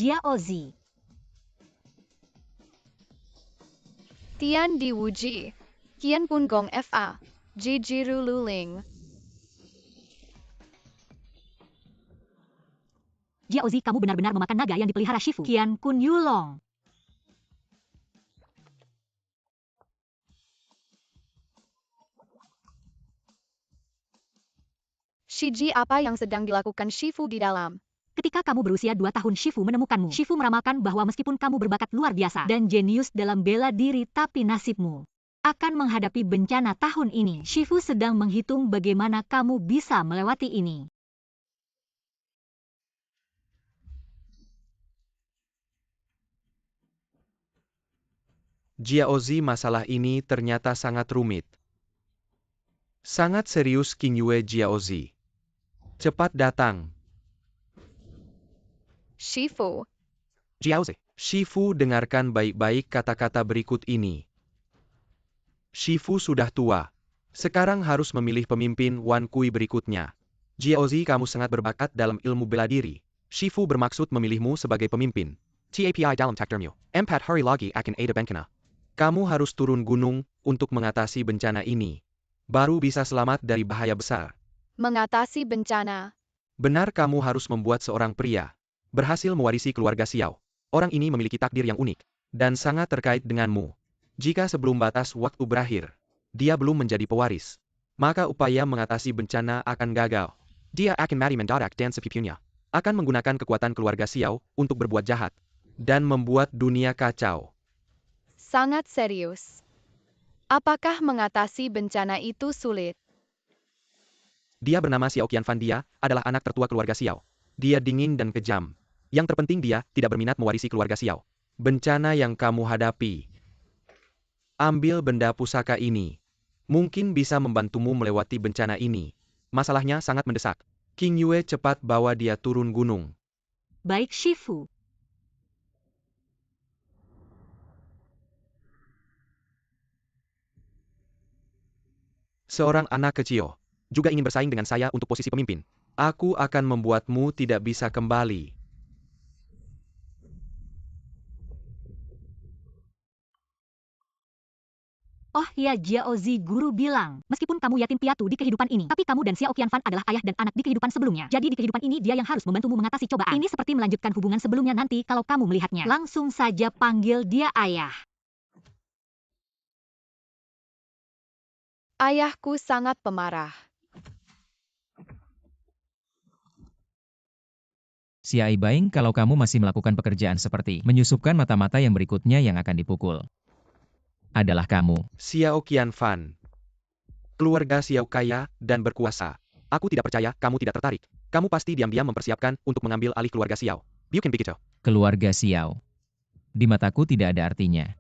Jiaozi. Tian Di Wuji. Kian Pun Gong Fa. Jijiru Luling. Jiaozi, kamu benar-benar memakan naga yang dipelihara Shifu. Qian Kun Yulong. Shiji, apa yang sedang dilakukan Shifu di dalam? Ketika kamu berusia 2 tahun, Shifu menemukanmu. Shifu meramalkan bahwa meskipun kamu berbakat luar biasa dan jenius dalam bela diri, tapi nasibmu akan menghadapi bencana tahun ini. Shifu sedang menghitung bagaimana kamu bisa melewati ini. Jiaozi, masalah ini ternyata sangat rumit. Sangat serius, King Yue. Jiaozi, cepat datang. Shifu. Jiaozi. Shifu, dengarkan baik-baik kata-kata berikut ini. Shifu sudah tua. Sekarang harus memilih pemimpin Wan Kui berikutnya. Jiaozi, kamu sangat berbakat dalam ilmu bela diri. Shifu bermaksud memilihmu sebagai pemimpin. TAPI dalam takdirmu. 4 hari lagi akan ada bencana. Kamu harus turun gunung untuk mengatasi bencana ini. Baru bisa selamat dari bahaya besar. Mengatasi bencana. Benar, kamu harus membuat seorang pria berhasil mewarisi keluarga Xiao. Orang ini memiliki takdir yang unik dan sangat terkait denganmu. Jika sebelum batas waktu berakhir, dia belum menjadi pewaris, maka upaya mengatasi bencana akan gagal. Dia akan mati mendadak dan sepipinya akan menggunakan kekuatan keluarga Xiao untuk berbuat jahat dan membuat dunia kacau. Sangat serius. Apakah mengatasi bencana itu sulit? Dia bernama Xiao Qianfan. Dia adalah anak tertua keluarga Xiao. Dia dingin dan kejam. Yang terpenting, dia tidak berminat mewarisi keluarga Xiao. Bencana yang kamu hadapi. Ambil benda pusaka ini. Mungkin bisa membantumu melewati bencana ini. Masalahnya sangat mendesak. King Yue, cepat bawa dia turun gunung. Baik, Shifu. Seorang anak kecil juga ingin bersaing dengan saya untuk posisi pemimpin. Aku akan membuatmu tidak bisa kembali. Oh ya, Jiaozi, guru bilang, meskipun kamu yatim piatu di kehidupan ini, tapi kamu dan Xiao Qianfan adalah ayah dan anak di kehidupan sebelumnya. Jadi di kehidupan ini dia yang harus membantumu mengatasi cobaan. Ini seperti melanjutkan hubungan sebelumnya nanti kalau kamu melihatnya. Langsung saja panggil dia ayah. Ayahku sangat pemarah. Siai Baing, kalau kamu masih melakukan pekerjaan seperti menyusupkan mata-mata yang berikutnya yang akan dipukul adalah kamu. Xiao Qianfan. Keluarga Xiao kaya dan berkuasa. Aku tidak percaya kamu tidak tertarik. Kamu pasti diam-diam mempersiapkan untuk mengambil alih keluarga Xiao. Bukan begitu? Keluarga Xiao. Di mataku tidak ada artinya.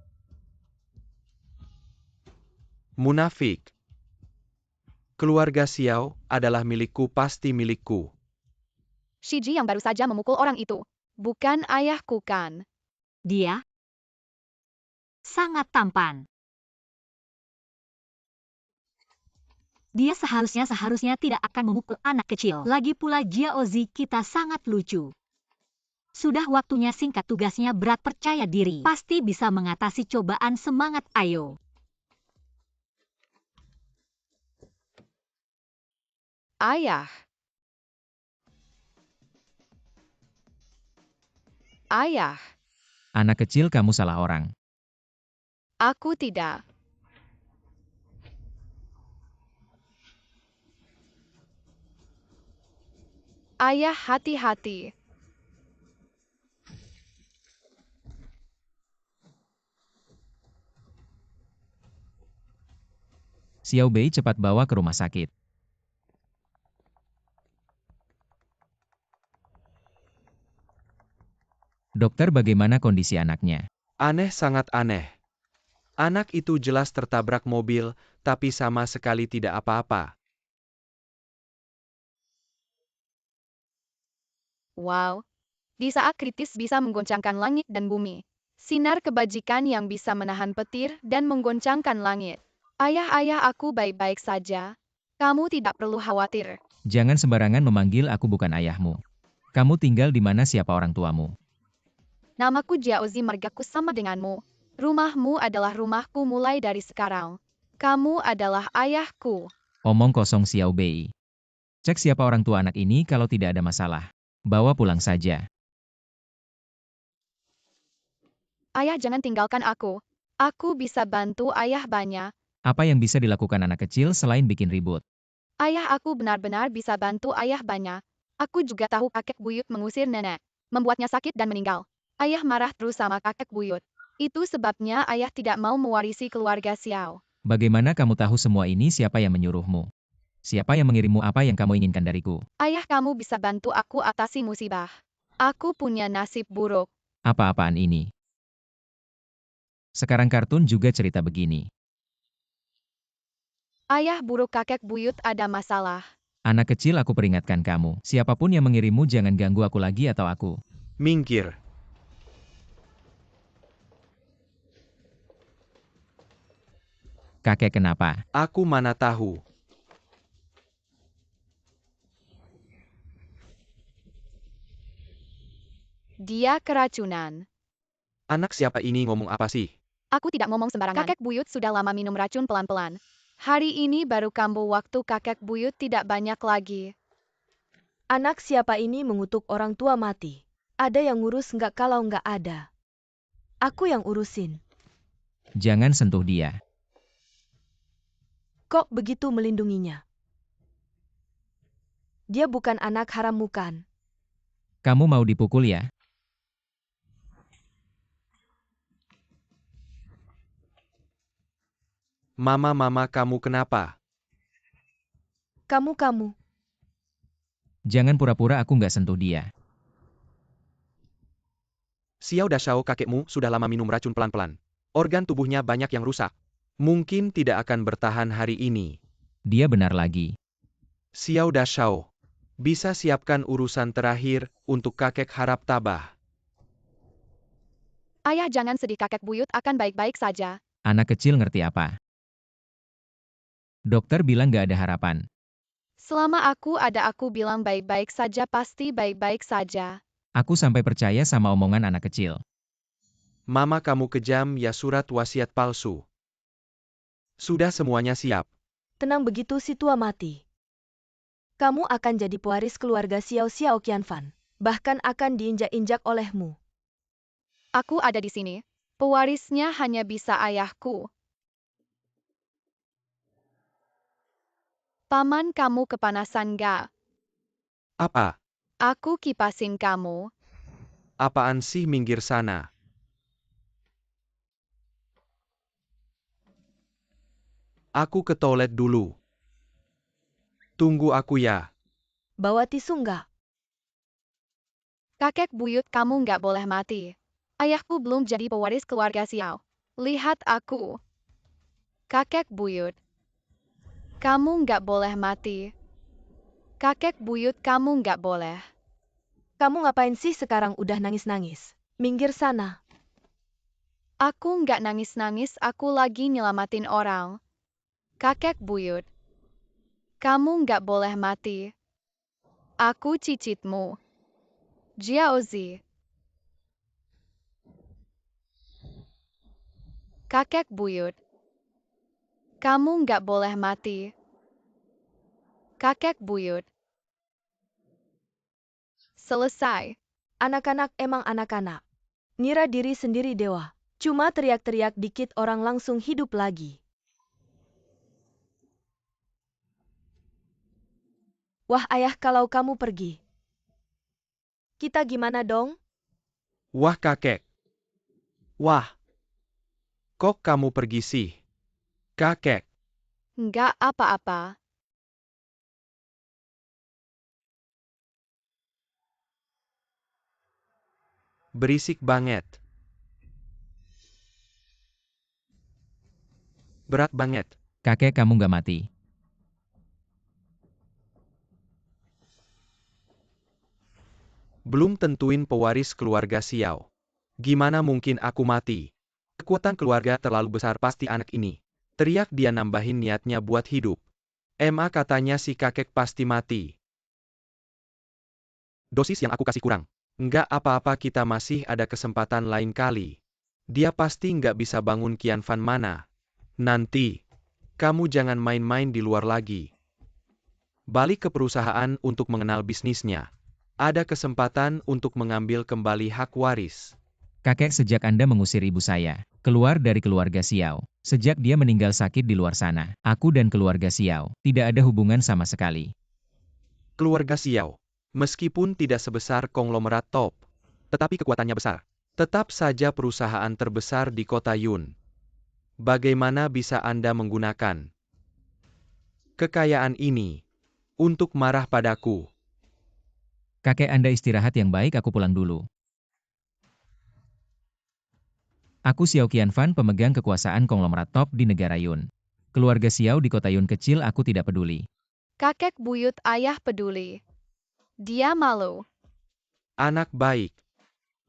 Munafik. Keluarga Xiao adalah milikku, pasti milikku. Shiji yang baru saja memukul orang itu. Bukan ayahku kan? Dia sangat tampan. Dia seharusnya tidak akan memukul anak kecil. Lagi pula Jiaozi kita sangat lucu. Sudah waktunya singkat, tugasnya berat, percaya diri. Pasti bisa mengatasi cobaan, semangat, ayo. Ayah. Ayah. Anak kecil, kamu salah orang. Aku tidak. Ayah, hati-hati. Xiao Bei, cepat bawa ke rumah sakit. Dokter, bagaimana kondisi anaknya? Aneh, sangat aneh. Anak itu jelas tertabrak mobil, tapi sama sekali tidak apa-apa. Wow. Di saat kritis bisa menggoncangkan langit dan bumi. Sinar kebajikan yang bisa menahan petir dan menggoncangkan langit. Ayah, aku baik-baik saja. Kamu tidak perlu khawatir. Jangan sembarangan memanggil aku, bukan ayahmu. Kamu tinggal di mana, siapa orang tuamu? Namaku Jiaozi, margaku sama denganmu. Rumahmu adalah rumahku mulai dari sekarang. Kamu adalah ayahku. Omong kosong Xiao Bei. Cek siapa orang tua anak ini kalau tidak ada masalah. Bawa pulang saja. Ayah, jangan tinggalkan aku. Aku bisa bantu ayah banyak. Apa yang bisa dilakukan anak kecil selain bikin ribut? Ayah, aku benar-benar bisa bantu ayah banyak. Aku juga tahu kakek buyut mengusir nenek, membuatnya sakit dan meninggal. Ayah marah terus sama kakek buyut. Itu sebabnya ayah tidak mau mewarisi keluarga Xiao. Bagaimana kamu tahu semua ini? Siapa yang menyuruhmu? Siapa yang mengirimmu? Apa yang kamu inginkan dariku? Ayah, kamu bisa bantu aku atasi musibah. Aku punya nasib buruk. Apa-apaan ini? Sekarang kartun juga cerita begini. Ayah, buruk kakek buyut ada masalah. Anak kecil, aku peringatkan kamu. Siapapun yang mengirimmu jangan ganggu aku lagi atau aku. Minggir. Kakek kenapa? Aku mana tahu. Dia keracunan. Anak siapa ini ngomong apa sih? Aku tidak ngomong sembarangan. Kakek buyut sudah lama minum racun pelan-pelan. Hari ini baru kambuh waktu kakek buyut tidak banyak lagi. Anak siapa ini mengutuk orang tua mati? Ada yang ngurus nggak kalau nggak ada? Aku yang urusin. Jangan sentuh dia. Kok begitu melindunginya? Dia bukan anak haram, bukan? Kamu mau dipukul ya? Mama, kamu kenapa? Kamu. Jangan pura-pura aku nggak sentuh dia. Xiao Dashao, kakekmu sudah lama minum racun pelan-pelan. Organ tubuhnya banyak yang rusak. Mungkin tidak akan bertahan hari ini. Dia benar lagi. Xiao Dashao, bisa siapkan urusan terakhir untuk kakek harap tabah. Ayah, jangan sedih, kakek buyut akan baik-baik saja. Anak kecil ngerti apa? Dokter bilang nggak ada harapan. Selama aku ada, aku bilang baik-baik saja, pasti baik-baik saja. Aku sampai percaya sama omongan anak kecil. Mama, kamu kejam ya, surat wasiat palsu. Sudah semuanya siap. Tenang, begitu si tua mati. Kamu akan jadi pewaris keluarga Xiao Qianfan. Bahkan akan diinjak-injak olehmu. Aku ada di sini. Pewarisnya hanya bisa ayahku. Paman, kamu kepanasan gak? Apa? Aku kipasin kamu. Apaan sih, minggir sana. Aku ke toilet dulu. Tunggu aku ya. Bawa tisu nggak? Kakek buyut, kamu nggak boleh mati. Ayahku belum jadi pewaris keluarga Xiao. Lihat aku. Kakek buyut. Kamu nggak boleh mati. Kakek buyut, kamu nggak boleh. Kamu ngapain sih sekarang udah nangis-nangis? Minggir sana. Aku nggak nangis-nangis, aku lagi nyelamatin orang. Kakek buyut. Kamu nggak boleh mati. Aku cicitmu. Jiaozi. Kakek buyut. Kamu nggak boleh mati. Kakek buyut. Selesai. Anak-anak emang anak-anak. Ngira diri sendiri dewa. Cuma teriak-teriak dikit orang langsung hidup lagi. Wah ayah, kalau kamu pergi. Kita gimana dong? Wah, kakek. Wah. Kok kamu pergi sih? Kakek. Nggak apa-apa. Berisik banget. Berat banget. Kakek, kamu nggak mati. Belum tentuin pewaris keluarga Xiao. Gimana mungkin aku mati? Kekuatan keluarga terlalu besar pasti anak ini. Teriak dia, nambahin niatnya buat hidup. Katanya si kakek pasti mati. Dosis yang aku kasih kurang. Nggak apa-apa, kita masih ada kesempatan lain kali. Dia pasti nggak bisa bangun Qianfan mana. Nanti, kamu jangan main-main di luar lagi. Balik ke perusahaan untuk mengenal bisnisnya. Ada kesempatan untuk mengambil kembali hak waris. Kakek, sejak Anda mengusir ibu saya keluar dari keluarga Xiao, sejak dia meninggal sakit di luar sana, aku dan keluarga Xiao tidak ada hubungan sama sekali. Keluarga Xiao, meskipun tidak sebesar konglomerat top, tetapi kekuatannya besar. Tetap saja perusahaan terbesar di kota Yun. Bagaimana bisa Anda menggunakan kekayaan ini untuk marah padaku? Kakek, Anda istirahat yang baik, aku pulang dulu. Aku Xiao Qianfan, pemegang kekuasaan konglomerat top di negara Yun. Keluarga Xiao di kota Yun kecil, aku tidak peduli. Kakek buyut ayah peduli. Dia malu. Anak baik.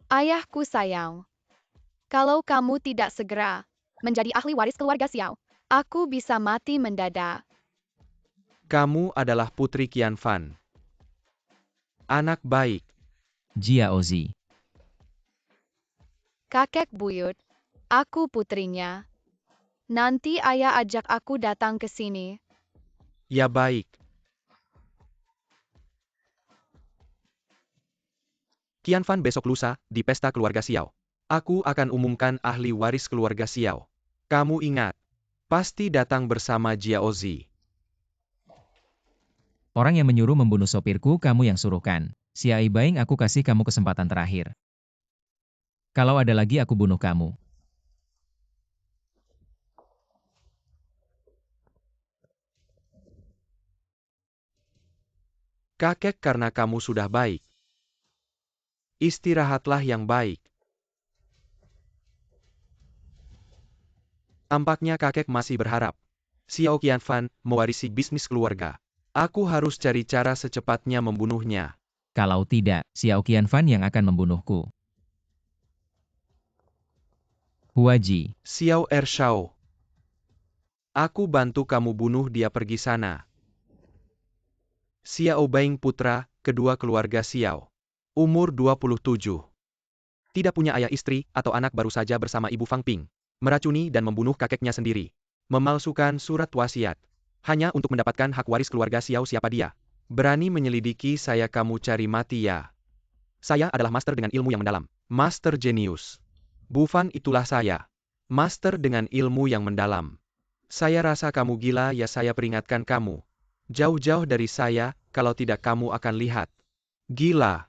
Ayahku sayang. Kalau kamu tidak segera menjadi ahli waris keluarga Xiao, aku bisa mati mendadak. Kamu adalah putri Qianfan. Anak baik. Jiaozi. Kakek buyut, aku putrinya. Nanti ayah ajak aku datang ke sini. Ya baik. Qianfan, besok lusa, di pesta keluarga Xiao. Aku akan umumkan ahli waris keluarga Xiao. Kamu ingat, pasti datang bersama Jiaozi. Orang yang menyuruh membunuh sopirku, kamu yang suruhkan. Xiao Baing, aku kasih kamu kesempatan terakhir. Kalau ada lagi, aku bunuh kamu. Kakek, karena kamu sudah baik. Istirahatlah yang baik. Tampaknya kakek masih berharap Xiao Qianfan mewarisi bisnis keluarga. Aku harus cari cara secepatnya membunuhnya. Kalau tidak, Xiao Qianfan yang akan membunuhku. Huaji. Xiao Ershao. Aku bantu kamu bunuh dia, pergi sana. Xiao Baing, putra kedua keluarga Xiao. Umur 27. Tidak punya ayah, istri, atau anak, baru saja bersama ibu Fang Ping. Meracuni dan membunuh kakeknya sendiri. Memalsukan surat wasiat. Hanya untuk mendapatkan hak waris keluarga Xiao. Siapa dia? Berani menyelidiki saya, kamu cari mati ya. Saya adalah master dengan ilmu yang mendalam. Master jenius. Bu Fan, itulah saya. Master dengan ilmu yang mendalam. Saya rasa kamu gila ya, saya peringatkan kamu. Jauh-jauh dari saya, kalau tidak kamu akan lihat. Gila.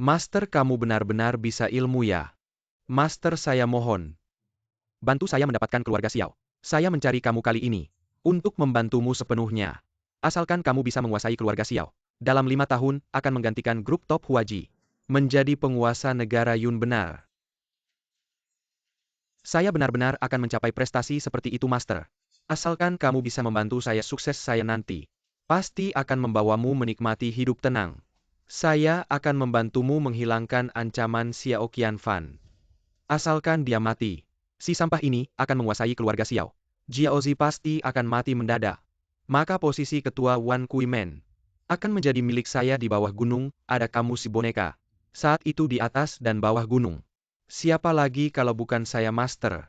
Master, kamu benar-benar bisa ilmu ya. Master, saya mohon. Bantu saya mendapatkan keluarga Xiao. Saya mencari kamu kali ini untuk membantumu sepenuhnya. Asalkan kamu bisa menguasai keluarga Xiao. Dalam 5 tahun, akan menggantikan grup top Huaji. Menjadi penguasa negara Yun benar. Saya benar-benar akan mencapai prestasi seperti itu, Master. Asalkan kamu bisa membantu saya sukses, saya nanti pasti akan membawamu menikmati hidup tenang. Saya akan membantumu menghilangkan ancaman Xiao Qianfan. Asalkan dia mati, si sampah ini akan menguasai keluarga Xiao. Jiaozi pasti akan mati mendadak. Maka posisi ketua Wan Kuimen akan menjadi milik saya. Di bawah gunung, ada kamu si boneka. Saat itu di atas dan bawah gunung. Siapa lagi kalau bukan saya, Master?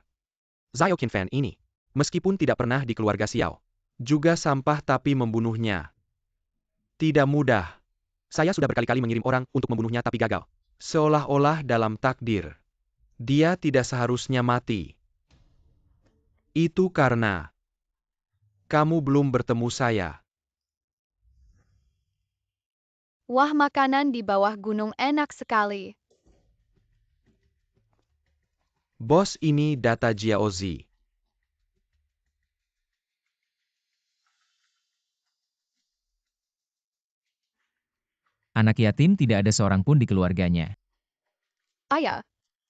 Xiao Qianfan ini, meskipun tidak pernah di keluarga Xiao, juga sampah, tapi membunuhnya tidak mudah. Saya sudah berkali-kali mengirim orang untuk membunuhnya tapi gagal. Seolah-olah dalam takdir, dia tidak seharusnya mati. Itu karena kamu belum bertemu saya. Wah, makanan di bawah gunung enak sekali. Bos, ini data Jiaozi. Anak yatim tidak ada seorang pun di keluarganya. Ayah,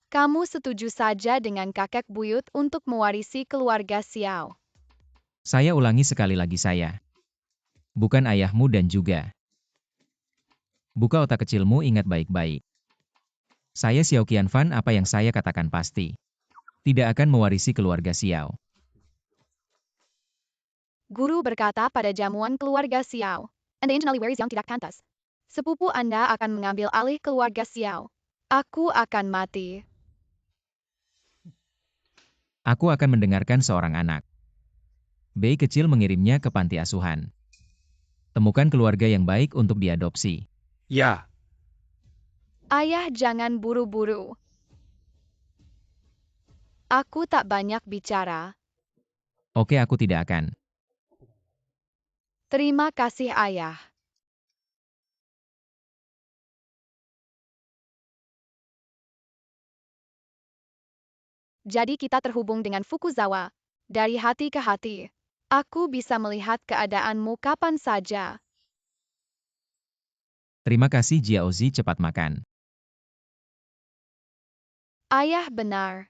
kamu setuju saja dengan kakek buyut untuk mewarisi keluarga Xiao. Saya ulangi sekali lagi, saya bukan ayahmu dan juga. Buka otak kecilmu, ingat baik-baik. Saya Xiao Qianfan, apa yang saya katakan pasti tidak akan mewarisi keluarga Xiao. Guru berkata pada jamuan keluarga Xiao. Anda intentionally wears yang tidak pantas. Sepupu Anda akan mengambil alih keluarga Xiao. Aku akan mati. Aku akan mendengarkan seorang anak. Bayi kecil mengirimnya ke panti asuhan. Temukan keluarga yang baik untuk diadopsi. Ya, Ayah, jangan buru-buru. Aku tak banyak bicara. Oke, aku tidak akan. Terima kasih, Ayah. Jadi kita terhubung dengan Fukuzawa. Dari hati ke hati. Aku bisa melihat keadaanmu kapan saja. Terima kasih Jiaozi, cepat makan. Ayah benar.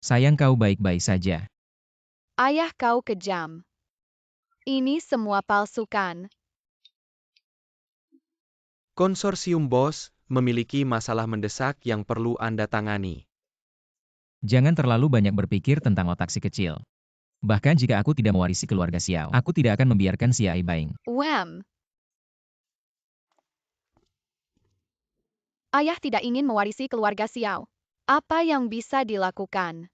Sayang kau baik-baik saja. Ayah kau kejam. Ini semua palsu kan? konsorsium BOSS memiliki masalah mendesak yang perlu Anda tangani. Jangan terlalu banyak berpikir tentang otak si kecil. Bahkan jika aku tidak mewarisi keluarga Xiao, aku tidak akan membiarkan Xiao Baing. Wem. Ayah tidak ingin mewarisi keluarga Xiao. Apa yang bisa dilakukan?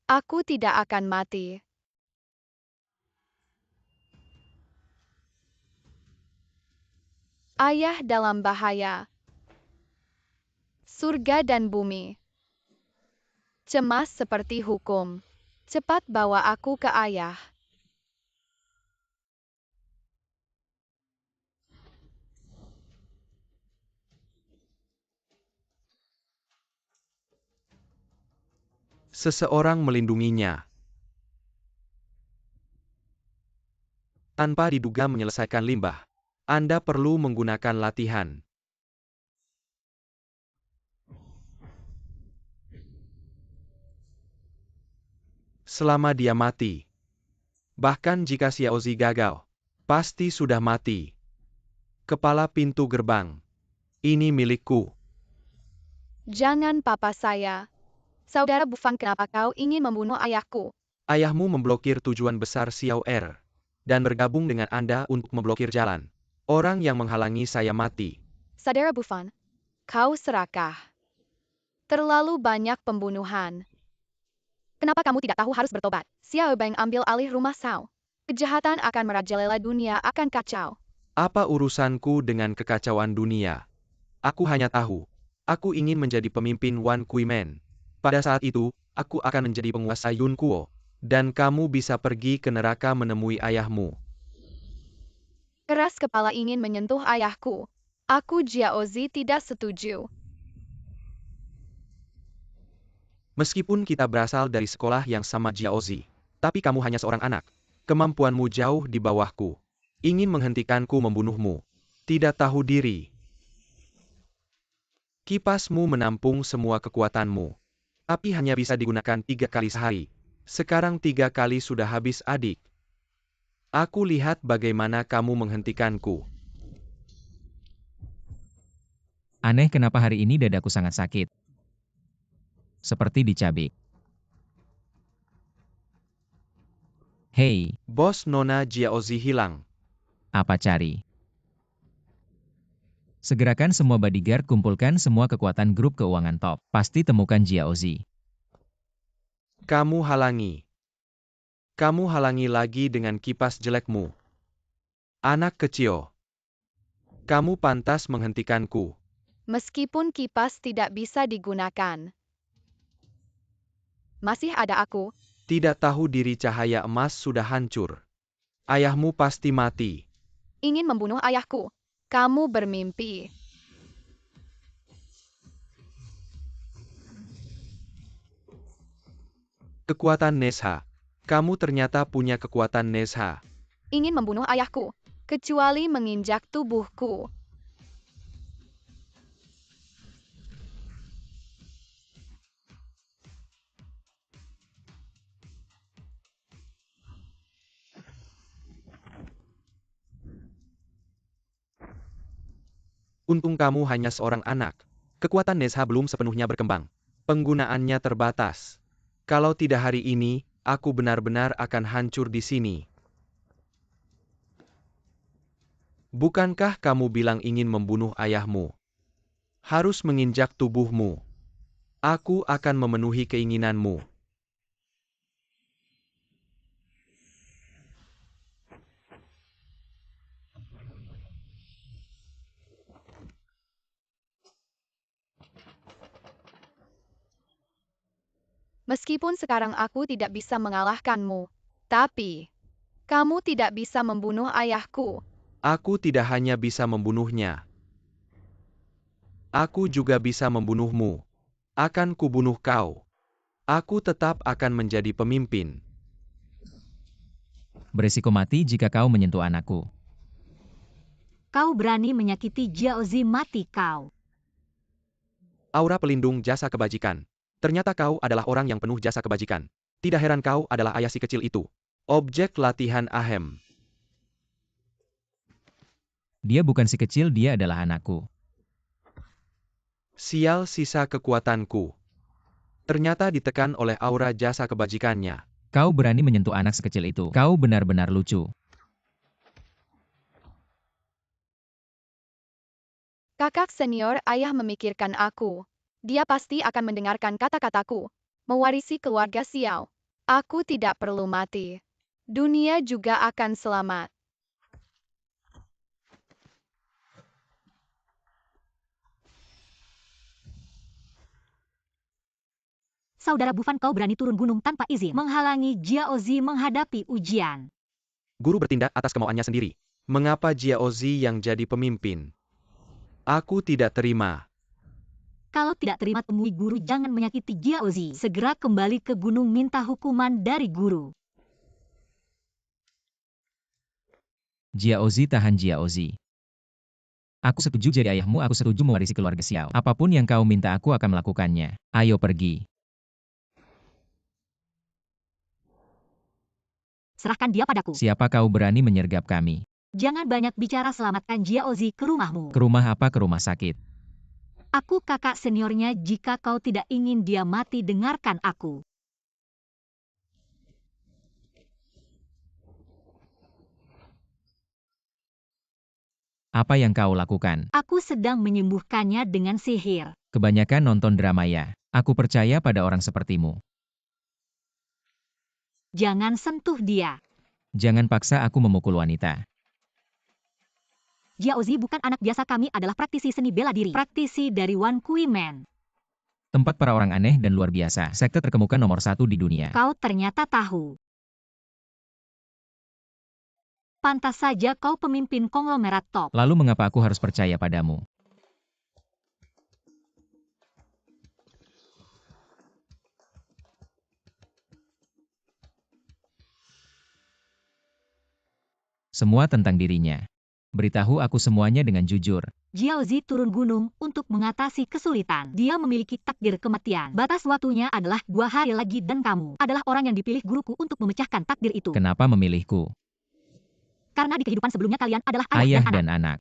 Aku tidak akan mati. Ayah dalam bahaya. Surga dan bumi. Cemas seperti hukum. Cepat bawa aku ke ayah. Seseorang melindunginya. Tanpa diduga menyelesaikan limbah. Anda perlu menggunakan latihan. Selama dia mati. Bahkan jika Xiaozi gagal, pasti sudah mati. Kepala pintu gerbang. Ini milikku. Jangan papa saya. Saudara Bufang, kenapa kau ingin membunuh ayahku? Ayahmu memblokir tujuan besar Xiao Er. Dan bergabung dengan Anda untuk memblokir jalan. Orang yang menghalangi saya mati. Saudara Bufang, kau serakah. Terlalu banyak pembunuhan. Kenapa kamu tidak tahu harus bertobat? Xiao Bang ambil alih rumah Sao. Kejahatan akan merajalela, dunia akan kacau. Apa urusanku dengan kekacauan dunia? Aku hanya tahu. Aku ingin menjadi pemimpin Wan Kuimen. Pada saat itu, aku akan menjadi penguasa Yun Kuo. Dan kamu bisa pergi ke neraka menemui ayahmu. Keras kepala ingin menyentuh ayahku. Aku Jiaozi tidak setuju. Meskipun kita berasal dari sekolah yang sama Jiaozi. Tapi kamu hanya seorang anak. Kemampuanmu jauh di bawahku. Ingin menghentikanku membunuhmu. Tidak tahu diri. Kipasmu menampung semua kekuatanmu. Tapi hanya bisa digunakan 3 kali sehari. Sekarang 3 kali sudah habis, adik. Aku lihat bagaimana kamu menghentikanku. Aneh kenapa hari ini dadaku sangat sakit. Seperti dicabik. Hei, Bos Nona Jiaozi hilang. apa cari? Segerakan semua bodyguard, kumpulkan semua kekuatan grup keuangan top. Pasti temukan Jiaozi. Kamu halangi. Kamu halangi lagi dengan kipas jelekmu. Anak kecil. Kamu pantas menghentikanku. Meskipun kipas tidak bisa digunakan. Masih ada aku. Tidak tahu diri, cahaya emas sudah hancur. Ayahmu pasti mati. Ingin membunuh ayahku. Kamu bermimpi. Kekuatan Nesha. Kamu ternyata punya kekuatan Nesha. Ingin membunuh ayahku. Kecuali menginjak tubuhku. Untung kamu hanya seorang anak. Kekuatan Nesha belum sepenuhnya berkembang. Penggunaannya terbatas. Kalau tidak hari ini, aku benar-benar akan hancur di sini. Bukankah kamu bilang ingin membunuh ayahmu? Harus menginjak tubuhmu. Aku akan memenuhi keinginanmu. Meskipun sekarang aku tidak bisa mengalahkanmu, tapi kamu tidak bisa membunuh ayahku. Aku tidak hanya bisa membunuhnya. Aku juga bisa membunuhmu. Akan kubunuh kau. Aku tetap akan menjadi pemimpin. Beresiko mati jika kau menyentuh anakku. Kau berani menyakiti Jiaozi, mati kau. Aura pelindung jasa kebajikan. Ternyata kau adalah orang yang penuh jasa kebajikan. Tidak heran kau adalah ayah si kecil itu. Objek latihan Ahem. Dia bukan si kecil, dia adalah anakku. Sial sisa kekuatanku. Ternyata ditekan oleh aura jasa kebajikannya. Kau berani menyentuh anak sekecil itu. Kau benar-benar lucu. Kakak senior ayah memikirkan aku. Dia pasti akan mendengarkan kata-kataku. Mewarisi keluarga Xiao. Aku tidak perlu mati. Dunia juga akan selamat. Saudara Bufan, kau berani turun gunung tanpa izin, menghalangi Jiaozi menghadapi ujian. Guru bertindak atas kemauannya sendiri. Mengapa Jiaozi yang jadi pemimpin? Aku tidak terima. Kalau tidak terima temui guru, jangan menyakiti Jiaozi. Segera kembali ke gunung minta hukuman dari guru. Jiaozi, tahan Jiaozi. Aku setuju jadi ayahmu, aku setuju mewarisi keluarga Xiao. Apapun yang kau minta aku akan melakukannya. Ayo pergi. Serahkan dia padaku. Siapa kau berani menyergap kami? Jangan banyak bicara, selamatkan Jiaozi ke rumahmu. Ke rumah apa? Ke rumah sakit. Aku kakak seniornya, jika kau tidak ingin dia mati, dengarkan aku. Apa yang kau lakukan? Aku sedang menyembuhkannya dengan sihir. Kebanyakan nonton drama ya. Aku percaya pada orang sepertimu. Jangan sentuh dia. Jangan paksa aku memukul wanita. Jiaozi bukan anak biasa, kami adalah praktisi seni bela diri. Praktisi dari Wan Kui Men. Tempat para orang aneh dan luar biasa. Sekte terkemuka nomor 1 di dunia. Kau ternyata tahu. Pantas saja kau pemimpin konglomerat top. Lalu mengapa aku harus percaya padamu? Semua tentang dirinya. Beritahu aku semuanya dengan jujur. Jiaozi turun gunung untuk mengatasi kesulitan. Dia memiliki takdir kematian. Batas waktunya adalah 2 hari lagi dan kamu adalah orang yang dipilih guruku untuk memecahkan takdir itu. Kenapa memilihku? Karena di kehidupan sebelumnya kalian adalah Ayah dan anak. dan anak.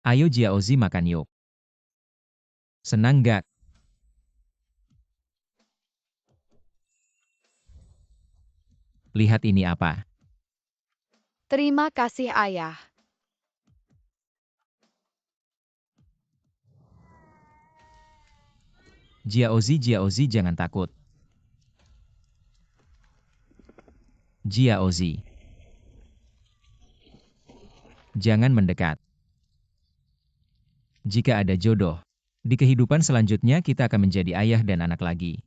Ayo Jiaozi makan yuk. Senang gak? Lihat ini apa? Terima kasih ayah. Jiaozi, Jiaozi jangan takut. Jiaozi. Jangan mendekat. Jika ada jodoh, di kehidupan selanjutnya kita akan menjadi ayah dan anak lagi.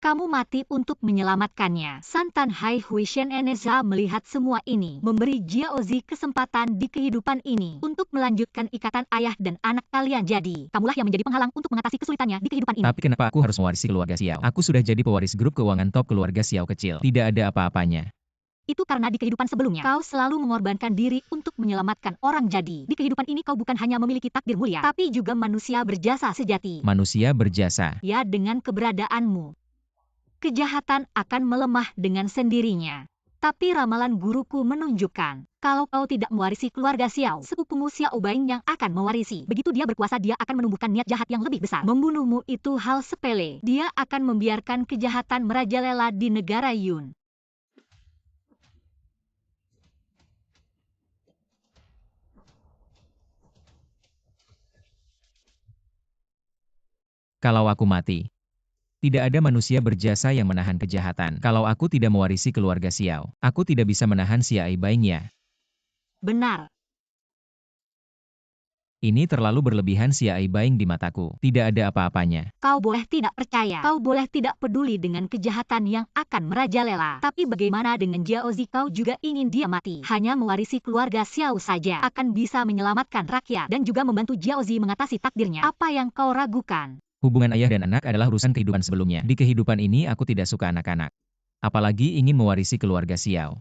Kamu mati untuk menyelamatkannya. Santan Hai Huishen Eneza melihat semua ini, memberi Jiaozi kesempatan di kehidupan ini untuk melanjutkan ikatan ayah dan anak kalian. Jadi, kamulah yang menjadi penghalang untuk mengatasi kesulitannya di kehidupan ini. Tapi kenapa aku harus mewarisi keluarga Xiao? Aku sudah jadi pewaris grup keuangan top keluarga Xiao kecil. Tidak ada apa-apanya. Itu karena di kehidupan sebelumnya, kau selalu mengorbankan diri untuk menyelamatkan orang. Jadi, di kehidupan ini kau bukan hanya memiliki takdir mulia, tapi juga manusia berjasa sejati. Manusia berjasa. Ya, dengan keberadaanmu, kejahatan akan melemah dengan sendirinya. Tapi ramalan guruku menunjukkan, kalau kau tidak mewarisi keluarga Xiao, sepupumu Xiao Baing yang akan mewarisi. Begitu dia berkuasa, dia akan menumbuhkan niat jahat yang lebih besar. Membunuhmu itu hal sepele. Dia akan membiarkan kejahatan merajalela di negara Yun. Kalau aku mati, tidak ada manusia berjasa yang menahan kejahatan. Kalau aku tidak mewarisi keluarga Xiao, aku tidak bisa menahan Xiao Baing ya. Benar. Ini terlalu berlebihan Xiao Baing di mataku. Tidak ada apa-apanya. Kau boleh tidak percaya, kau boleh tidak peduli dengan kejahatan yang akan merajalela. Tapi bagaimana dengan Jiaozi? Kau juga ingin dia mati. Hanya mewarisi keluarga Xiao saja akan bisa menyelamatkan rakyat dan juga membantu Jiaozi mengatasi takdirnya. Apa yang kau ragukan? Hubungan ayah dan anak adalah urusan kehidupan sebelumnya. Di kehidupan ini aku tidak suka anak-anak. Apalagi ingin mewarisi keluarga Xiao.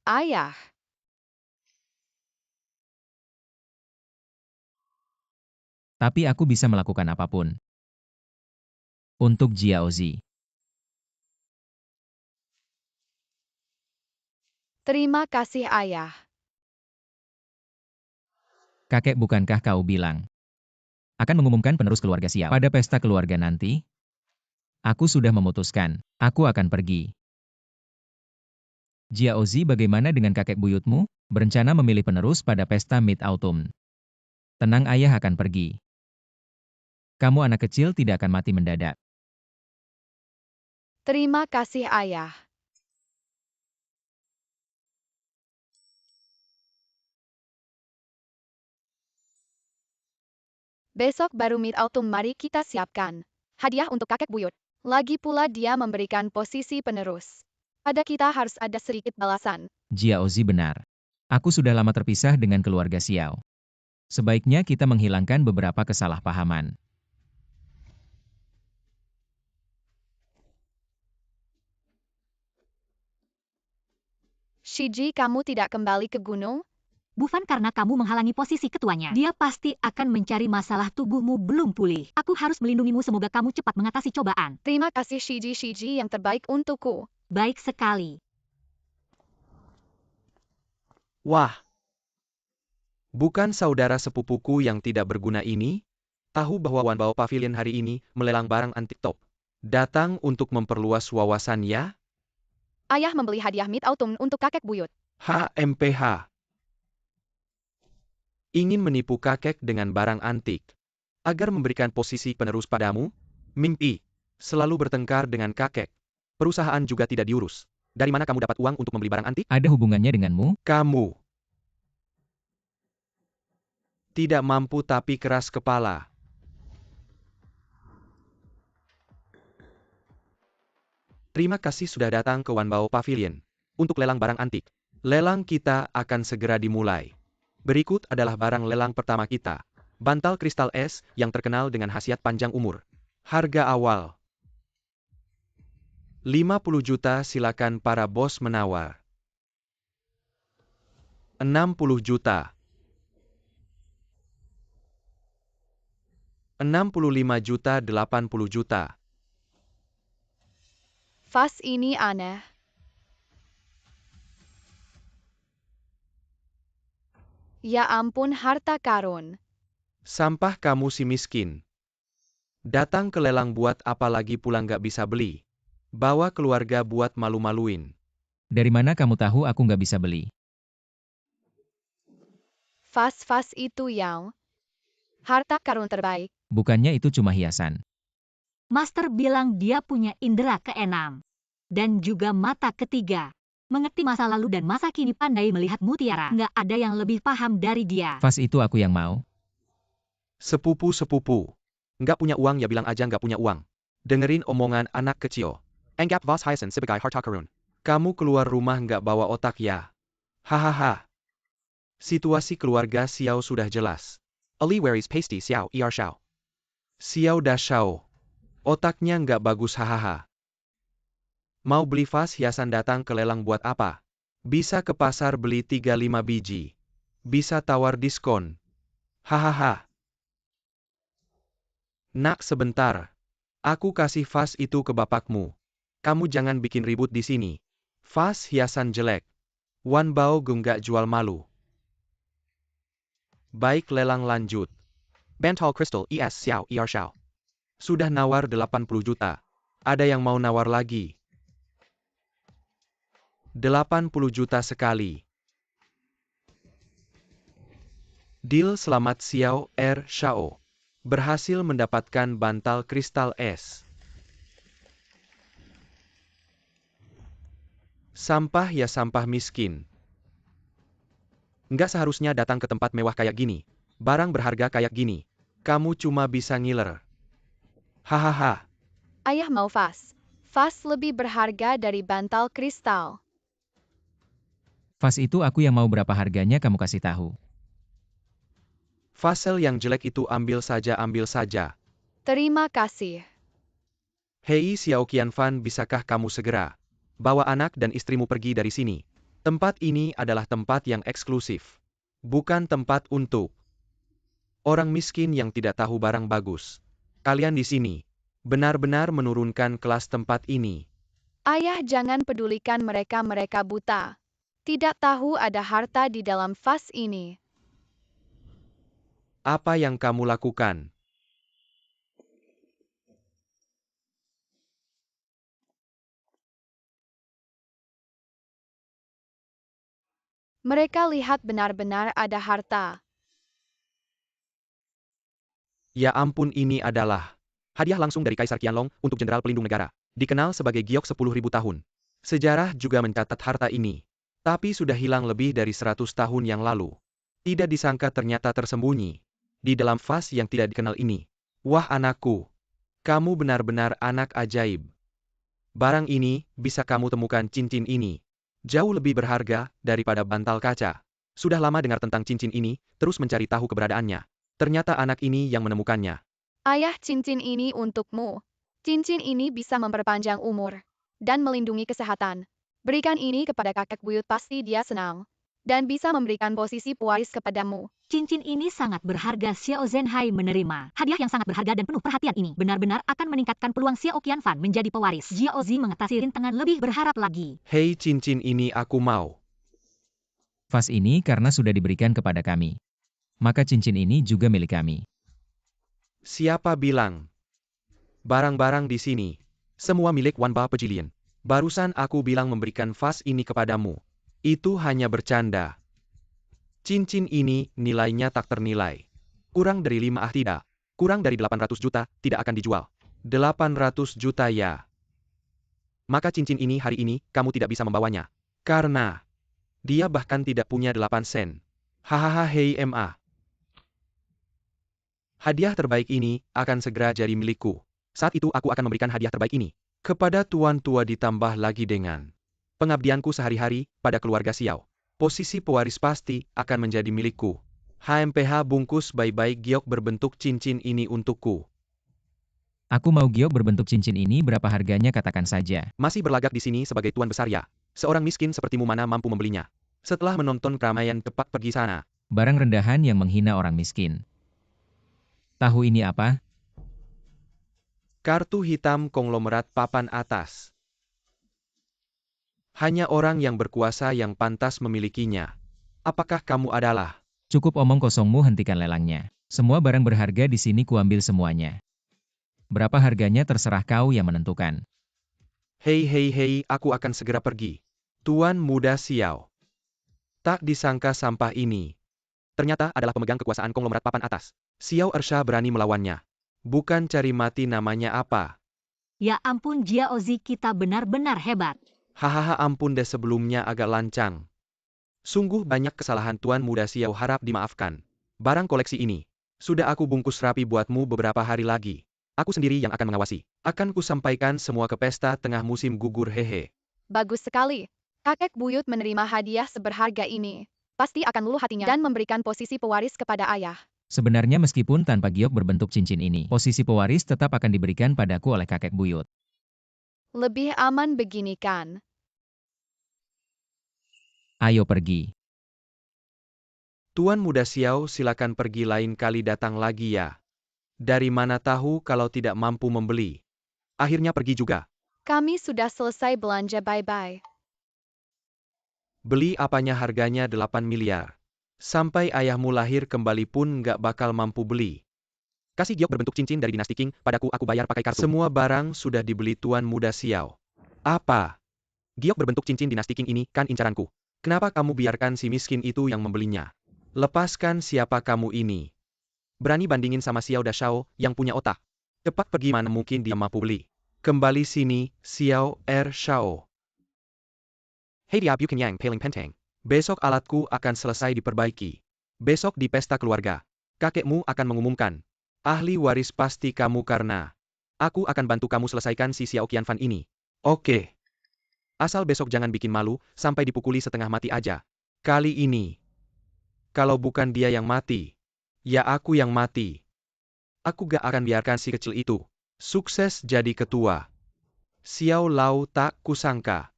Ayah. Tapi aku bisa melakukan apapun. Untuk Jiaozi. Terima kasih ayah. Kakek, bukankah kau bilang akan mengumumkan penerus keluarga Xiao pada pesta keluarga nanti? Aku sudah memutuskan, aku akan pergi. Jiaozi, bagaimana dengan kakek buyutmu? Berencana memilih penerus pada pesta Mid-Autumn. Tenang, ayah akan pergi. Kamu anak kecil tidak akan mati mendadak. Terima kasih ayah. Besok baru Mid-Autumn, mari kita siapkan hadiah untuk kakek buyut. Lagi pula dia memberikan posisi penerus. Pada kita harus ada sedikit balasan. Jiaozi benar. Aku sudah lama terpisah dengan keluarga Xiao. Sebaiknya kita menghilangkan beberapa kesalahpahaman. Shiji, kamu tidak kembali ke gunung? Bukan karena kamu menghalangi posisi ketuanya. Dia pasti akan mencari masalah, tubuhmu belum pulih. Aku harus melindungimu, semoga kamu cepat mengatasi cobaan. Terima kasih Shiji yang terbaik untukku. Baik sekali. Wah! Bukan saudara sepupuku yang tidak berguna ini? Tahu bahwa Wanbao Pavilion hari ini melelang barang antik top. Datang untuk memperluas wawasan ya? Ayah membeli hadiah Mid-Autumn untuk kakek buyut. HMPH. Ingin menipu kakek dengan barang antik. Agar memberikan posisi penerus padamu? Mimpi. Selalu bertengkar dengan kakek. Perusahaan juga tidak diurus. Dari mana kamu dapat uang untuk membeli barang antik? Ada hubungannya denganmu? Kamu. Tidak mampu tapi keras kepala. Terima kasih sudah datang ke Wanbao Pavilion. Untuk lelang barang antik. Lelang kita akan segera dimulai. Berikut adalah barang lelang pertama kita. Bantal kristal es yang terkenal dengan khasiat panjang umur. Harga awal 50 juta, silakan para bos menawar. 60 juta. 65 juta, 80 juta. Vas ini aneh. Ya ampun, harta karun. Sampah kamu si miskin. Datang ke lelang buat apa lagi, pulang gak bisa beli. Bawa keluarga buat malu-maluin. Dari mana kamu tahu aku nggak bisa beli? Vas itu yang harta karun terbaik. Bukannya itu cuma hiasan. Master bilang dia punya indera keenam. Dan juga mata ketiga. Mengerti masa lalu dan masa kini, pandai melihat mutiara. Nggak ada yang lebih paham dari dia. Vas itu aku yang mau. Sepupu-sepupu. Nggak punya uang ya bilang aja nggak punya uang. Dengerin omongan anak kecil. Anggap vas Hyacin sebagai harta karun. Kamu keluar rumah nggak bawa otak ya? Hahaha. Situasi keluarga Xiao sudah jelas. Ali waris pasty Xiao er Xiao. Xiao dah Xiao. Otaknya nggak bagus hahaha. Mau beli vas hiasan datang ke lelang buat apa? Bisa ke pasar beli 3-5 biji. Bisa tawar diskon. Hahaha. Nak sebentar. Aku kasih vas itu ke bapakmu. Kamu jangan bikin ribut di sini. Vas hiasan jelek. Wan Bao nggak jual malu. Baik lelang lanjut. Bantal Crystal es Xiao er Xiao. Sudah nawar 80 juta. Ada yang mau nawar lagi? 80 juta sekali. Deal selamat Xiao er Xiao. Berhasil mendapatkan bantal kristal es. Sampah ya sampah miskin. Nggak seharusnya datang ke tempat mewah kayak gini. Barang berharga kayak gini. Kamu cuma bisa ngiler. Hahaha. Ayah mau vas. Vas lebih berharga dari bantal kristal. Vas itu aku yang mau berapa harganya kamu kasih tahu. Fasel yang jelek itu ambil saja ambil saja. Terima kasih. Hei Xiao Qianfan, bisakah kamu segera bawa anak dan istrimu pergi dari sini? Tempat ini adalah tempat yang eksklusif. Bukan tempat untuk orang miskin yang tidak tahu barang bagus. Kalian di sini benar-benar menurunkan kelas tempat ini. Ayah jangan pedulikan mereka buta. Tidak tahu ada harta di dalam vas ini. Apa yang kamu lakukan? Mereka lihat benar-benar ada harta. Ya ampun, ini adalah hadiah langsung dari Kaisar Qianlong untuk Jenderal Pelindung Negara. Dikenal sebagai giok 10.000 tahun. Sejarah juga mencatat harta ini. Tapi sudah hilang lebih dari 100 tahun yang lalu. Tidak disangka ternyata tersembunyi di dalam vas yang tidak dikenal ini. Wah anakku, kamu benar-benar anak ajaib. Barang ini bisa kamu temukan cincin ini. Jauh lebih berharga daripada bantal kaca. Sudah lama dengar tentang cincin ini, terus mencari tahu keberadaannya. Ternyata anak ini yang menemukannya. Ayah, cincin ini untukmu. Cincin ini bisa memperpanjang umur dan melindungi kesehatan. Berikan ini kepada kakek buyut, pasti dia senang. Dan bisa memberikan posisi pewaris kepadamu. Cincin ini sangat berharga. Xiao Zhenhai menerima. Hadiah yang sangat berharga dan penuh perhatian ini benar-benar akan meningkatkan peluang Xiao Qianfan menjadi pewaris. Jiao Zi mengatasi rintangan lebih berharap lagi. Hei, cincin ini aku mau. Vas ini karena sudah diberikan kepada kami. Maka cincin ini juga milik kami. Siapa bilang? Barang-barang di sini semua milik Wan Ba Pavilion. Barusan aku bilang memberikan vas ini kepadamu. Itu hanya bercanda. Cincin ini nilainya tak ternilai. Kurang dari 5 tidak. Kurang dari 800 juta, tidak akan dijual. 800 juta ya. Maka cincin ini hari ini, kamu tidak bisa membawanya. Karena dia bahkan tidak punya 8 sen. Hahaha, hei MA. Hadiah terbaik ini akan segera jadi milikku. Saat itu aku akan memberikan hadiah terbaik ini kepada tuan tua, ditambah lagi dengan pengabdianku sehari-hari pada keluarga Xiao. Posisi pewaris pasti akan menjadi milikku. HMPH, bungkus baik-baik giok berbentuk cincin ini untukku. Aku mau giok berbentuk cincin ini, berapa harganya katakan saja. Masih berlagak di sini sebagai tuan besar ya? Seorang miskin sepertimu mana mampu membelinya? Setelah menonton keramaian, cepat pergi sana. Barang rendahan yang menghina orang miskin. Tahu ini apa? Kartu hitam konglomerat papan atas. Hanya orang yang berkuasa yang pantas memilikinya. Apakah kamu adalah? Cukup omong kosongmu, hentikan lelangnya. Semua barang berharga di sini kuambil semuanya. Berapa harganya terserah kau yang menentukan. Hei, aku akan segera pergi. Tuan muda Xiao. Tak disangka sampah ini ternyata adalah pemegang kekuasaan konglomerat papan atas. Xiao Ersha berani melawannya. Bukan cari mati, namanya apa? Ya ampun Jiao Zi, kita benar-benar hebat. Hahaha, ampun deh, sebelumnya agak lancang. Sungguh banyak kesalahan tuan muda Xiao, harap dimaafkan. Barang koleksi ini sudah aku bungkus rapi buatmu beberapa hari lagi. Aku sendiri yang akan mengawasi. Akan kusampaikan semua ke pesta tengah musim gugur hehe. Bagus sekali. Kakek buyut menerima hadiah seberharga ini. Pasti akan luluh hatinya dan memberikan posisi pewaris kepada ayah. Sebenarnya meskipun tanpa giok berbentuk cincin ini, posisi pewaris tetap akan diberikan padaku oleh kakek buyut. Lebih aman begini kan? Ayo pergi. Tuan Muda Xiao, silakan pergi, lain kali datang lagi ya. Dari mana tahu kalau tidak mampu membeli. Akhirnya pergi juga. Kami sudah selesai belanja, bye-bye. Beli apanya harganya 8 miliar. Sampai ayahmu lahir kembali pun nggak bakal mampu beli. Kasih giok berbentuk cincin dari dinasti Qing, padaku aku bayar pakai kartu. Semua barang sudah dibeli Tuan Muda Xiao. Apa? Giok berbentuk cincin dinasti Qing ini kan incaranku. Kenapa kamu biarkan si miskin itu yang membelinya? Lepaskan siapa kamu ini. Berani bandingin sama Xiao Da Shao yang punya otak. Cepat pergi, mana mungkin dia mampu beli. Kembali sini, Xiao Shao. Hei dia Bukan Yang Paling Penteng. Besok alatku akan selesai diperbaiki. Besok di pesta keluarga. Kakekmu akan mengumumkan. Ahli waris pasti kamu karena aku akan bantu kamu selesaikan si Xiao Qianfan ini. Oke. Asal besok jangan bikin malu, sampai dipukuli setengah mati aja. Kali ini. Kalau bukan dia yang mati. Ya aku yang mati. Aku gak akan biarkan si kecil itu sukses jadi ketua. Xiao Lao tak kusangka.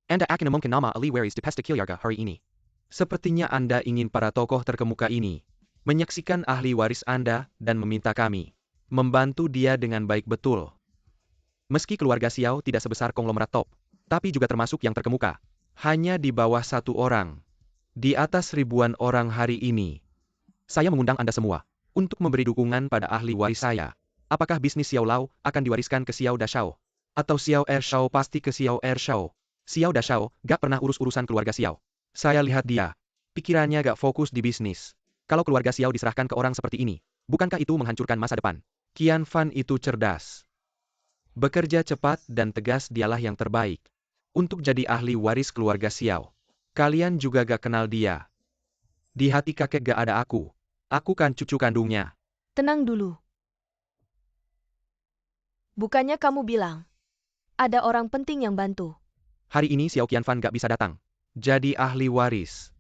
Anda akan mungkin nama ahli waris di pesta keluarga hari ini. Sepertinya Anda ingin para tokoh terkemuka ini menyaksikan ahli waris Anda dan meminta kami membantu dia dengan baik betul. Meski keluarga Xiao tidak sebesar konglomerat top, tapi juga termasuk yang terkemuka. Hanya di bawah 1 orang. Di atas ribuan orang hari ini. Saya mengundang Anda semua untuk memberi dukungan pada ahli waris saya. Apakah bisnis Xiao Lao akan diwariskan ke Xiao Da Shao? Atau Xiao Shao pasti ke Xiao Shao? Xiao Da Shao gak pernah urus-urusan keluarga Xiao. Saya lihat dia. Pikirannya gak fokus di bisnis. Kalau keluarga Xiao diserahkan ke orang seperti ini, bukankah itu menghancurkan masa depan? Qianfan itu cerdas. Bekerja cepat dan tegas, dialah yang terbaik untuk jadi ahli waris keluarga Xiao. Kalian juga gak kenal dia. Di hati kakek gak ada aku. Aku kan cucu kandungnya. Tenang dulu. Bukannya kamu bilang ada orang penting yang bantu? Hari ini Xiao Qianfan gak bisa datang. Jadi ahli waris.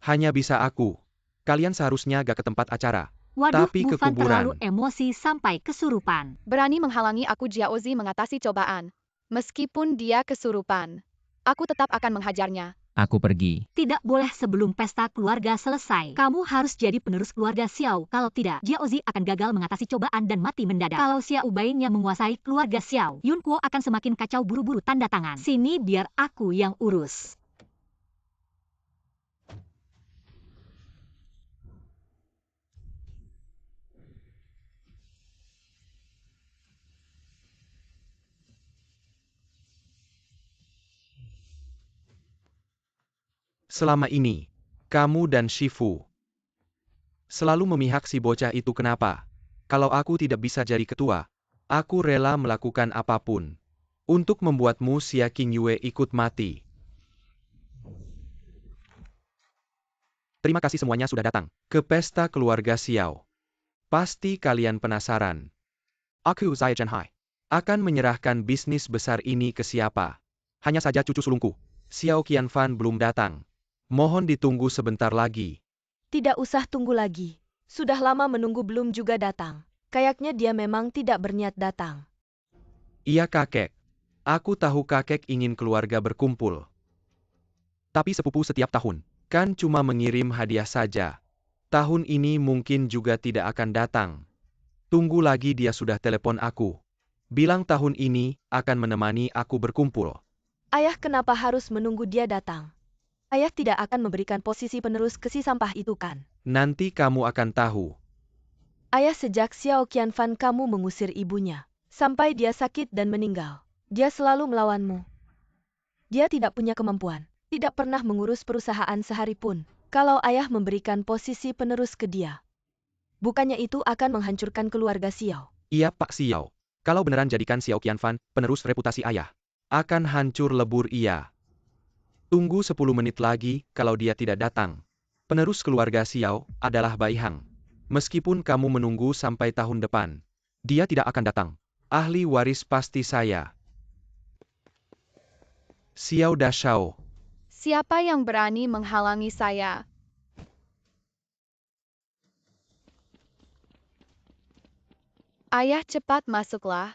Hanya bisa aku. Kalian seharusnya gak ke tempat acara. Waduh, Tapi ke Bufan terlalu kuburan. emosi sampai kesurupan. Berani menghalangi aku, Jiaozi mengatasi cobaan. Meskipun dia kesurupan. Aku tetap akan menghajarnya. Aku pergi. Tidak boleh sebelum pesta keluarga selesai. Kamu harus jadi penerus keluarga Xiao. Kalau tidak, Jiaozi akan gagal mengatasi cobaan dan mati mendadak. Kalau Xiao Bain yang menguasai keluarga Xiao, Yun Kuo akan semakin kacau. Buru-buru tanda tangan. Sini biar aku yang urus. Selama ini, kamu dan Shifu selalu memihak si bocah itu. Kenapa? Kalau aku tidak bisa jadi ketua, aku rela melakukan apapun untuk membuatmu Xia Qingyue ikut mati. Terima kasih semuanya sudah datang ke pesta keluarga Xiao. Pasti kalian penasaran. Aku Zai Zhenhai akan menyerahkan bisnis besar ini ke siapa? Hanya saja cucu sulungku, Xiao Qianfan belum datang. Mohon ditunggu sebentar lagi. Tidak usah tunggu lagi. Sudah lama menunggu belum juga datang. Kayaknya dia memang tidak berniat datang. Iya kakek. Aku tahu kakek ingin keluarga berkumpul. Tapi sepupu setiap tahun kan cuma mengirim hadiah saja. Tahun ini mungkin juga tidak akan datang. Tunggu lagi, dia sudah telepon aku. Bilang tahun ini akan menemani aku berkumpul. Ayah kenapa harus menunggu dia datang? Ayah tidak akan memberikan posisi penerus ke si sampah itu kan? Nanti kamu akan tahu. Ayah, sejak Xiao Qianfan kamu mengusir ibunya, sampai dia sakit dan meninggal, dia selalu melawanmu. Dia tidak punya kemampuan, tidak pernah mengurus perusahaan sehari pun. Kalau ayah memberikan posisi penerus ke dia, bukannya itu akan menghancurkan keluarga Xiao? Iya Pak Xiao. Kalau beneran jadikan Xiao Qianfan penerus, reputasi ayah akan hancur lebur. Iya. Tunggu 10 menit lagi, kalau dia tidak datang, Penerus keluarga Xiao adalah Bai Hang. Meskipun kamu menunggu sampai tahun depan, dia tidak akan datang. Ahli waris pasti saya. Xiao Dashao. Siapa yang berani menghalangi saya? Ayah, cepat masuklah.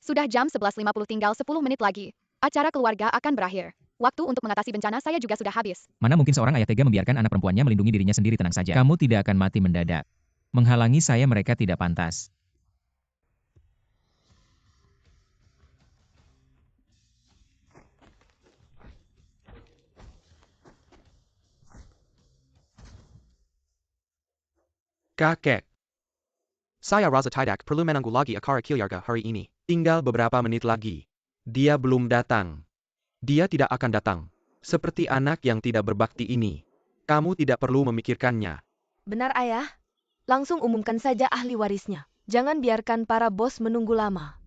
Sudah jam 11.50, tinggal 10 menit lagi. Acara keluarga akan berakhir. Waktu untuk mengatasi bencana saya juga sudah habis. Mana mungkin seorang ayah tega membiarkan anak perempuannya melindungi dirinya sendiri. Tenang saja. Kamu tidak akan mati mendadak. Menghalangi saya mereka tidak pantas. Kakek. Saya Raza Tidak perlu menunggu lagi acara keluarga hari ini. Tinggal beberapa menit lagi. Dia belum datang. Dia tidak akan datang. Seperti anak yang tidak berbakti ini. Kamu tidak perlu memikirkannya. Benar ayah? Langsung umumkan saja ahli warisnya. Jangan biarkan para bos menunggu lama.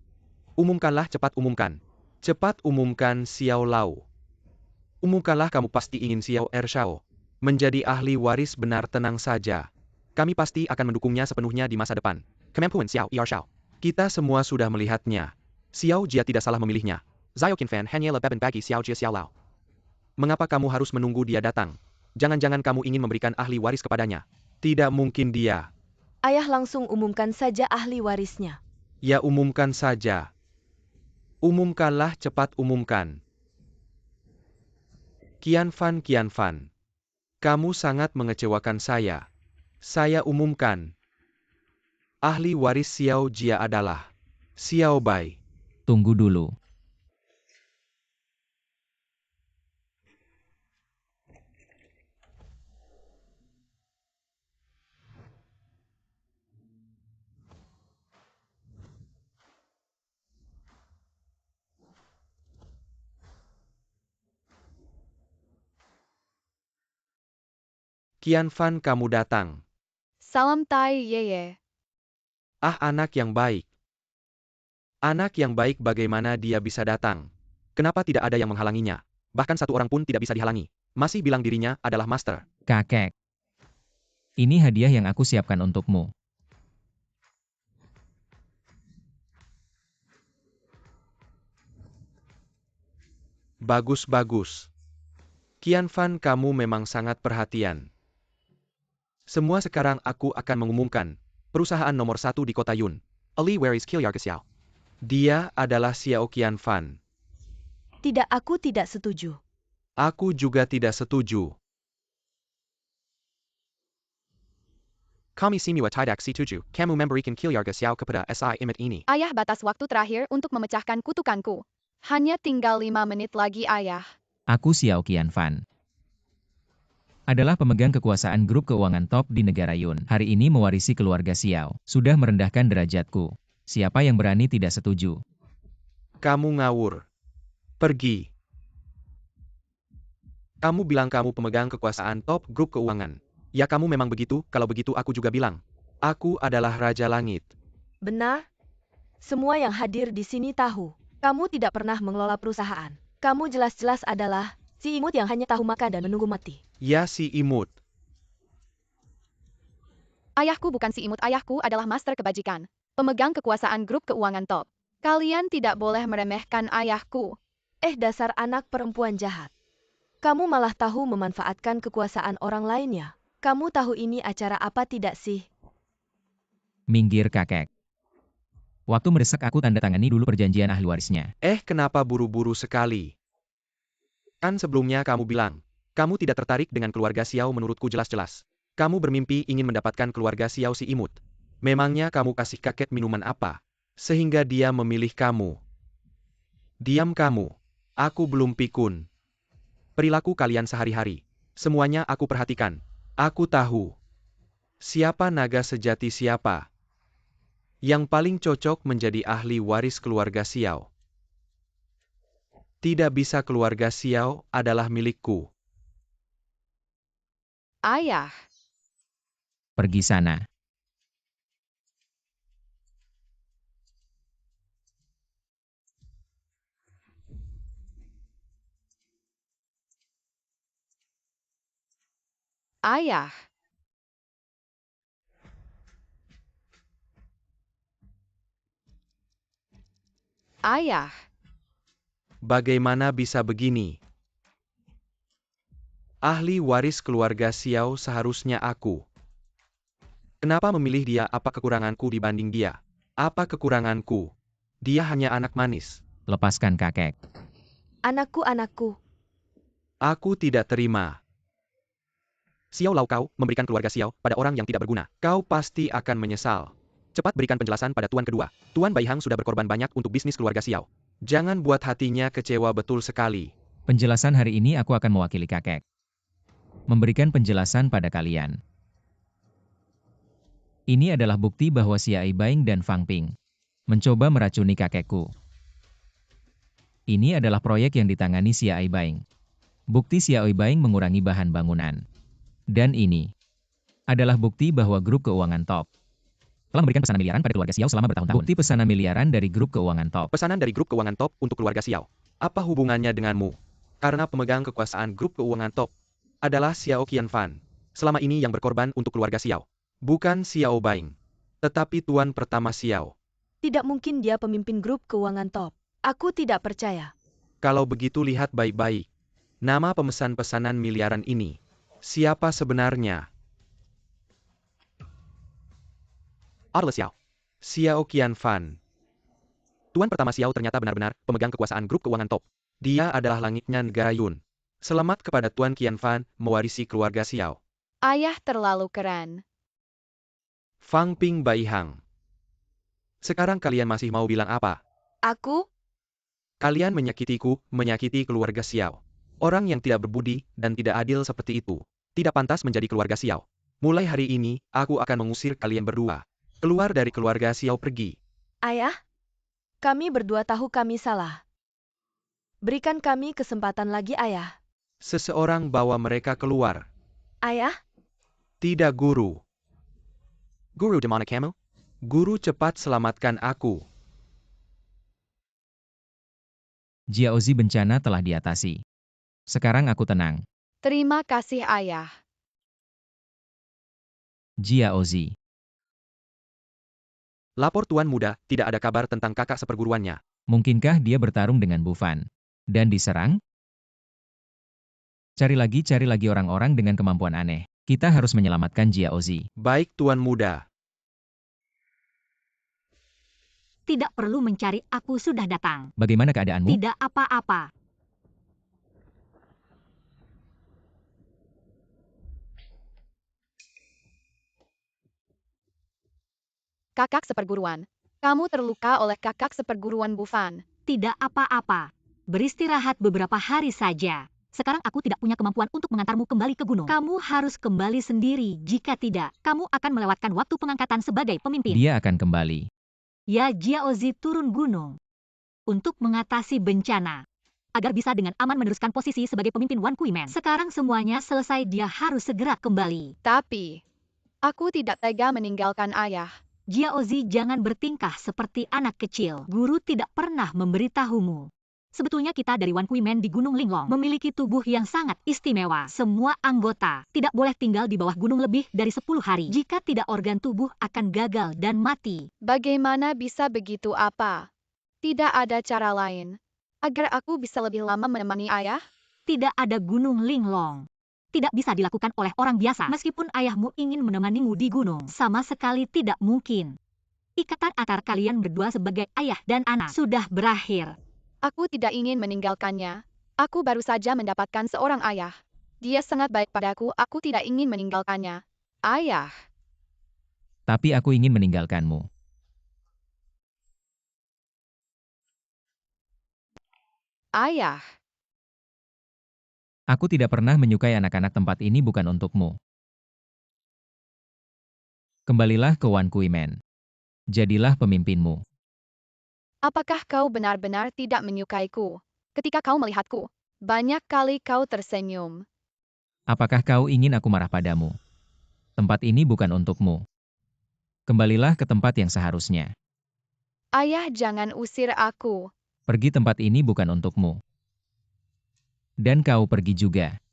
Umumkanlah, cepat umumkan. Cepat umumkan Xiao Lao. Umumkanlah, kamu pasti ingin Xiao Ershao menjadi ahli waris. Benar, tenang saja. Kami pasti akan mendukungnya sepenuhnya di masa depan. Kemampuan Xiao Ershao. Kita semua sudah melihatnya. Xiao Jia tidak salah memilihnya. Ziokin Fan hanya lebih bagi Xiao Jia Xiao Lao. Mengapa kamu harus menunggu dia datang? Jangan-jangan kamu ingin memberikan ahli waris kepadanya. Tidak mungkin dia. Ayah langsung umumkan saja ahli warisnya. Ya, umumkan saja. Umumkanlah, cepat umumkan. Qian Fan. Kamu sangat mengecewakan saya. Saya umumkan. Ahli waris Xiao Jia adalah Xiao Bai. Tunggu dulu. Qian Fan, kamu datang. Salam Tai Yeye. Ah, anak yang baik. Anak yang baik, bagaimana dia bisa datang? Kenapa tidak ada yang menghalanginya? Bahkan satu orang pun tidak bisa dihalangi. Masih bilang dirinya adalah master. Kakek. Ini hadiah yang aku siapkan untukmu. Bagus. Qian Fan, kamu memang sangat perhatian. Semua sekarang aku akan mengumumkan. Perusahaan nomor 1 di kota Yun. Ali Waris Keluarga Xiao. Dia adalah Xiao Qian Fan. Tidak, aku tidak setuju. Aku juga tidak setuju. Kami semua tidak setuju. Kamu memberikan keluarga Xiao kepada SI Imit ini. Ayah, batas waktu terakhir untuk memecahkan kutukanku. Hanya tinggal 5 menit lagi, ayah. Aku Xiao Qian Fan. Adalah pemegang kekuasaan grup keuangan top di negara Yun. Hari ini mewarisi keluarga Xiao. Sudah merendahkan derajatku. Siapa yang berani tidak setuju? Kamu ngawur. Pergi. Kamu bilang kamu pemegang kekuasaan top grup keuangan. Ya, kamu memang begitu. Kalau begitu aku juga bilang. Aku adalah Raja Langit. Benar? Semua yang hadir di sini tahu. Kamu tidak pernah mengelola perusahaan. Kamu jelas-jelas adalah si imut yang hanya tahu makan dan menunggu mati. Ya, si imut. Ayahku bukan si imut, ayahku adalah master kebajikan. Pemegang kekuasaan grup keuangan top. Kalian tidak boleh meremehkan ayahku. Dasar anak perempuan jahat. Kamu malah tahu memanfaatkan kekuasaan orang lainnya. Kamu tahu ini acara apa tidak sih? Minggir kakek. Waktu mendesak, aku tanda tangani dulu perjanjian ahli warisnya. Kenapa buru-buru sekali? Kan sebelumnya kamu bilang, kamu tidak tertarik dengan keluarga Xiao. Menurutku jelas-jelas. Kamu bermimpi ingin mendapatkan keluarga Xiao si imut. Memangnya kamu kasih kakek minuman apa? Sehingga dia memilih kamu. Diam kamu. Aku belum pikun. Perilaku kalian sehari-hari. Semuanya aku perhatikan. Aku tahu. Siapa naga sejati siapa? Yang paling cocok menjadi ahli waris keluarga Xiao. Tidak bisa, keluarga Xiao adalah milikku. Ayah. Pergi sana. Ayah. Ayah. Bagaimana bisa begini? Ahli waris keluarga Xiao seharusnya aku. Kenapa memilih dia? Apa kekuranganku dibanding dia? Apa kekuranganku? Dia hanya anak manis. Lepaskan kakek. Anakku, anakku. Aku tidak terima. Xiao Lao, kau memberikan keluarga Xiao pada orang yang tidak berguna. Kau pasti akan menyesal. Cepat berikan penjelasan pada Tuan kedua. Tuan Baihang sudah berkorban banyak untuk bisnis keluarga Xiao. Jangan buat hatinya kecewa betul sekali. Penjelasan hari ini aku akan mewakili kakek. Memberikan penjelasan pada kalian. Ini adalah bukti bahwa Xia Baing dan Fang Ping mencoba meracuni kakekku. Ini adalah proyek yang ditangani Xia Baing. Bukti Xia Baing mengurangi bahan bangunan. Dan ini adalah bukti bahwa grup keuangan top telah memberikan pesanan miliaran pada keluarga Xiao selama bertahun-tahun. Bukti pesanan miliaran dari grup keuangan top. Pesanan dari grup keuangan top untuk keluarga Xiao. Apa hubungannya denganmu? Karena pemegang kekuasaan grup keuangan top adalah Xiao Qianfan. Selama ini yang berkorban untuk keluarga Xiao. Bukan Xiao Baing. Tetapi tuan pertama Xiao. Tidak mungkin dia pemimpin grup keuangan top. Aku tidak percaya. Kalau begitu lihat baik-baik. Nama pemesan pesanan miliaran ini. Siapa sebenarnya? Arle Xiao. Xiao Qianfan. Tuan pertama Xiao ternyata benar-benar pemegang kekuasaan grup keuangan top. Dia adalah langitnya negara Yun. Selamat kepada Tuan Qianfan mewarisi keluarga Xiao. Ayah terlalu keren. Fang Ping Baihang. Sekarang kalian masih mau bilang apa? Aku? Kalian menyakitiku, menyakiti keluarga Xiao. Orang yang tidak berbudi dan tidak adil seperti itu tidak pantas menjadi keluarga Xiao. Mulai hari ini, aku akan mengusir kalian berdua. Keluar dari keluarga Xiao, pergi. Ayah? Kami berdua tahu kami salah. Berikan kami kesempatan lagi, Ayah. Seseorang bawa mereka keluar. Ayah? Tidak, Guru. Guru Demonic Camo? Guru, cepat selamatkan aku. Jiaozi bencana telah diatasi. Sekarang aku tenang. Terima kasih ayah. Jiaozi. Lapor Tuan Muda, tidak ada kabar tentang kakak seperguruannya. Mungkinkah dia bertarung dengan Bu Fan dan diserang? Cari lagi orang-orang dengan kemampuan aneh. Kita harus menyelamatkan Jiaozi. Baik, Tuan Muda. Tidak perlu mencari, aku sudah datang. Bagaimana keadaanmu? Tidak apa-apa. Kakak seperguruan. Kamu terluka oleh kakak seperguruan Bu Fan. Tidak apa-apa. Beristirahat beberapa hari saja. Sekarang aku tidak punya kemampuan untuk mengantarmu kembali ke gunung. Kamu harus kembali sendiri. Jika tidak, kamu akan melewatkan waktu pengangkatan sebagai pemimpin. Dia akan kembali. Ya, Jiaozi turun gunung untuk mengatasi bencana. Agar bisa dengan aman meneruskan posisi sebagai pemimpin Wan Kuimen. Sekarang semuanya selesai, dia harus segera kembali. Tapi, aku tidak tega meninggalkan ayah. Jiaozi, jangan bertingkah seperti anak kecil. Guru tidak pernah memberitahumu. Sebetulnya kita dari Wan Kuimen di Gunung Linglong memiliki tubuh yang sangat istimewa. Semua anggota tidak boleh tinggal di bawah gunung lebih dari 10 hari. Jika tidak, organ tubuh akan gagal dan mati. Bagaimana bisa begitu apa? Tidak ada cara lain. Agar aku bisa lebih lama menemani ayah? Tidak ada Gunung Linglong. Tidak bisa dilakukan oleh orang biasa. Meskipun ayahmu ingin menemanimu di gunung, sama sekali tidak mungkin. Ikatan antar kalian berdua sebagai ayah dan anak sudah berakhir. Aku tidak ingin meninggalkannya. Aku baru saja mendapatkan seorang ayah. Dia sangat baik padaku, aku tidak ingin meninggalkannya. Ayah. Tapi aku ingin meninggalkanmu. Ayah. Aku tidak pernah menyukai anak-anak, tempat ini bukan untukmu. Kembalilah ke Wan Kuimen. Jadilah pemimpinmu. Apakah kau benar-benar tidak menyukaiku? Ketika kau melihatku, banyak kali kau tersenyum. Apakah kau ingin aku marah padamu? Tempat ini bukan untukmu. Kembalilah ke tempat yang seharusnya. Ayah, jangan usir aku. Pergi, tempat ini bukan untukmu. Dan kau pergi juga.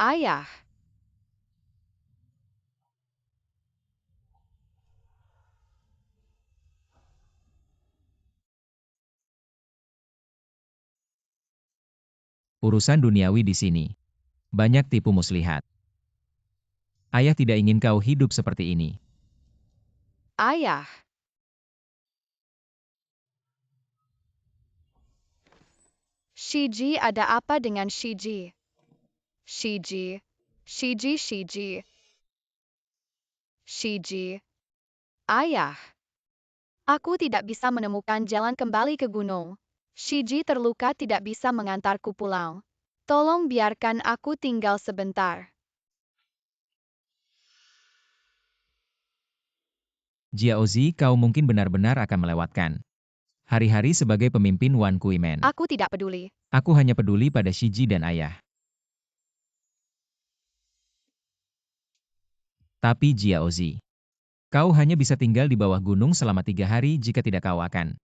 Ayah. Urusan duniawi di sini. Banyak tipu muslihat. Ayah tidak ingin kau hidup seperti ini. Ayah. Shiji, ada apa dengan Shiji? Shiji. Shiji. Shiji. Ayah. Aku tidak bisa menemukan jalan kembali ke gunung. Shiji terluka tidak bisa mengantarku pulang. Tolong biarkan aku tinggal sebentar. Jiaozi, kau mungkin benar-benar akan melewatkan hari-hari sebagai pemimpin Wan Kuimen. Aku tidak peduli. Aku hanya peduli pada Shiji dan ayah. Tapi Jiaozi, kau hanya bisa tinggal di bawah gunung selama 3 hari jika tidak kau akan.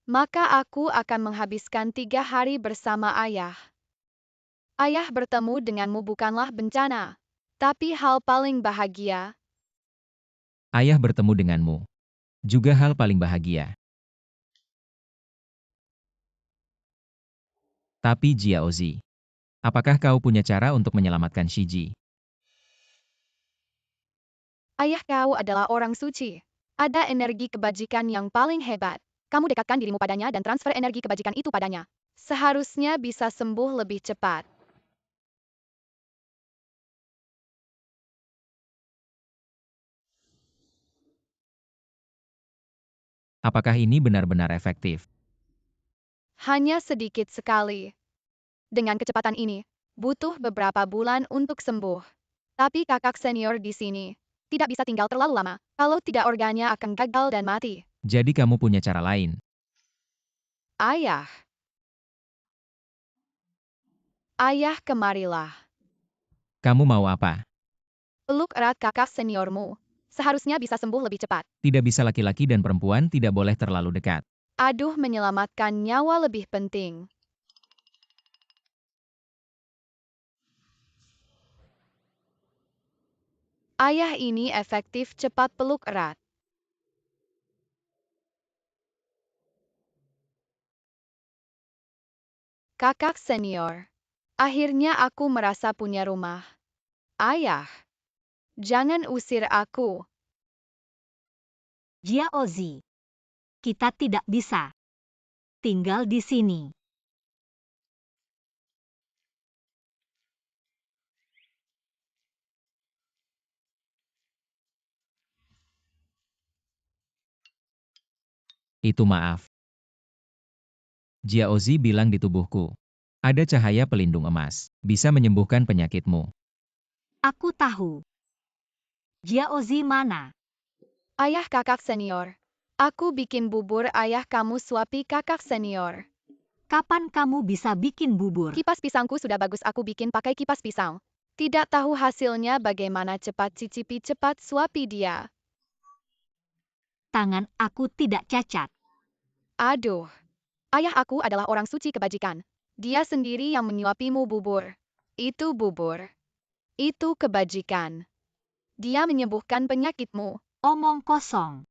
Maka aku akan menghabiskan 3 hari bersama ayah. Ayah bertemu denganmu bukanlah bencana, tapi hal paling bahagia. Ayah bertemu denganmu. Juga hal paling bahagia. Tapi Jiaozi, apakah kau punya cara untuk menyelamatkan Shiji? Ayah, kau adalah orang suci. Ada energi kebajikan yang paling hebat. Kamu dekatkan dirimu padanya dan transfer energi kebajikan itu padanya. Seharusnya bisa sembuh lebih cepat. Apakah ini benar-benar efektif? Hanya sedikit sekali. Dengan kecepatan ini, butuh beberapa bulan untuk sembuh. Tapi kakak senior di sini tidak bisa tinggal terlalu lama. Kalau tidak organnya akan gagal dan mati. Jadi kamu punya cara lain. Ayah. Ayah, kemarilah. Kamu mau apa? Peluk erat kakak seniormu. Seharusnya bisa sembuh lebih cepat. Tidak bisa laki-laki dan perempuan tidak boleh terlalu dekat. Aduh, menyelamatkan nyawa lebih penting. Ayah, ini efektif, cepat peluk erat. Kakak senior. Akhirnya aku merasa punya rumah. Ayah. Jangan usir aku. Jiaozi, kita tidak bisa tinggal di sini. Itu maaf. Jiaozi bilang di tubuhku. Ada cahaya pelindung emas. Bisa menyembuhkan penyakitmu. Aku tahu. Jiaozi mana? Ayah, kakak senior. Aku bikin bubur, ayah, kamu suapi kakak senior. Kapan kamu bisa bikin bubur? Kipas pisangku sudah bagus, aku bikin pakai kipas pisang. Tidak tahu hasilnya bagaimana, cepat cicipi, cepat suapi dia. Tangan aku tidak cacat. Aduh. Ayah, aku adalah orang suci kebajikan. Dia sendiri yang menyuapimu bubur. Itu bubur. Itu kebajikan. Dia menyembuhkan penyakitmu. Omong kosong.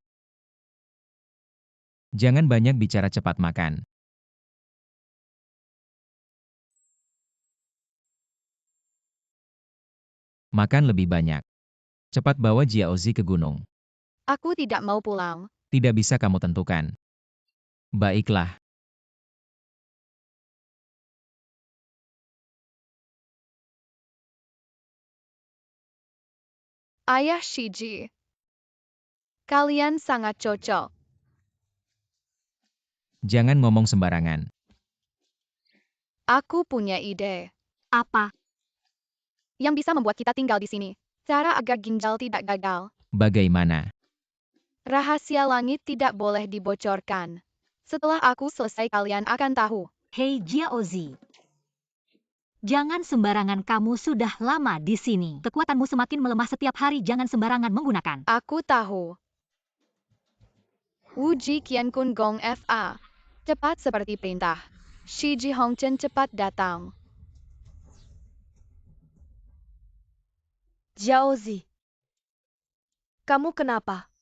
Jangan banyak bicara, cepat makan. Makan lebih banyak. Cepat bawa Jiaozi ke gunung. Aku tidak mau pulang. Tidak bisa kamu tentukan. Baiklah. Ayah Shiji. Kalian sangat cocok. Jangan ngomong sembarangan. Aku punya ide. Apa? Yang bisa membuat kita tinggal di sini. Cara agar ginjal tidak gagal. Bagaimana? Rahasia langit tidak boleh dibocorkan. Setelah aku selesai, kalian akan tahu. Hei Jiaozi. Jangan sembarangan, kamu sudah lama di sini. Kekuatanmu semakin melemah setiap hari, jangan sembarangan menggunakan. Aku tahu. Wuji Qiankun Gong Fa. Cepat seperti perintah. Shiji Hongchen cepat datang. Jiaozi. Kamu kenapa?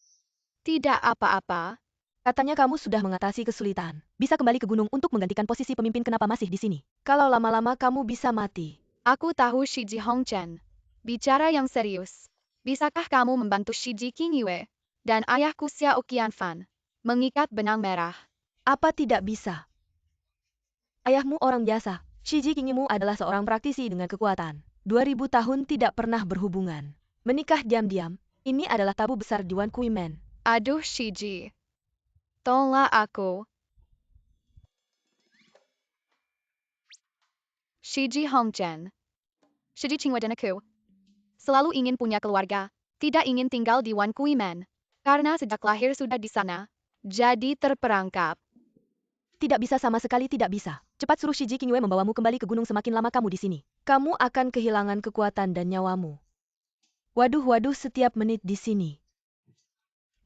Tidak apa-apa. Katanya kamu sudah mengatasi kesulitan. Bisa kembali ke gunung untuk menggantikan posisi pemimpin, kenapa masih di sini? Kalau lama-lama kamu bisa mati. Aku tahu Shiji Hongchen. Bicara yang serius. Bisakah kamu membantu Shiji Qingyue dan ayahku Xiao Qianfan mengikat benang merah? Apa tidak bisa? Ayahmu orang biasa. Shiji Qingyue adalah seorang praktisi dengan kekuatan. 2000 tahun tidak pernah berhubungan. Menikah diam-diam. Ini adalah tabu besar di Wan Kui Men. Aduh Shiji. Tolonglah aku. Shiji Hongchen. Shiji Qingyue dan aku selalu ingin punya keluarga. Tidak ingin tinggal di Wan Kui Men. Karena sejak lahir sudah di sana. Jadi terperangkap. Tidak bisa, sama sekali tidak bisa. Cepat suruh Shiji Qingyue membawamu kembali ke gunung, semakin lama kamu di sini. Kamu akan kehilangan kekuatan dan nyawamu. Waduh, setiap menit di sini.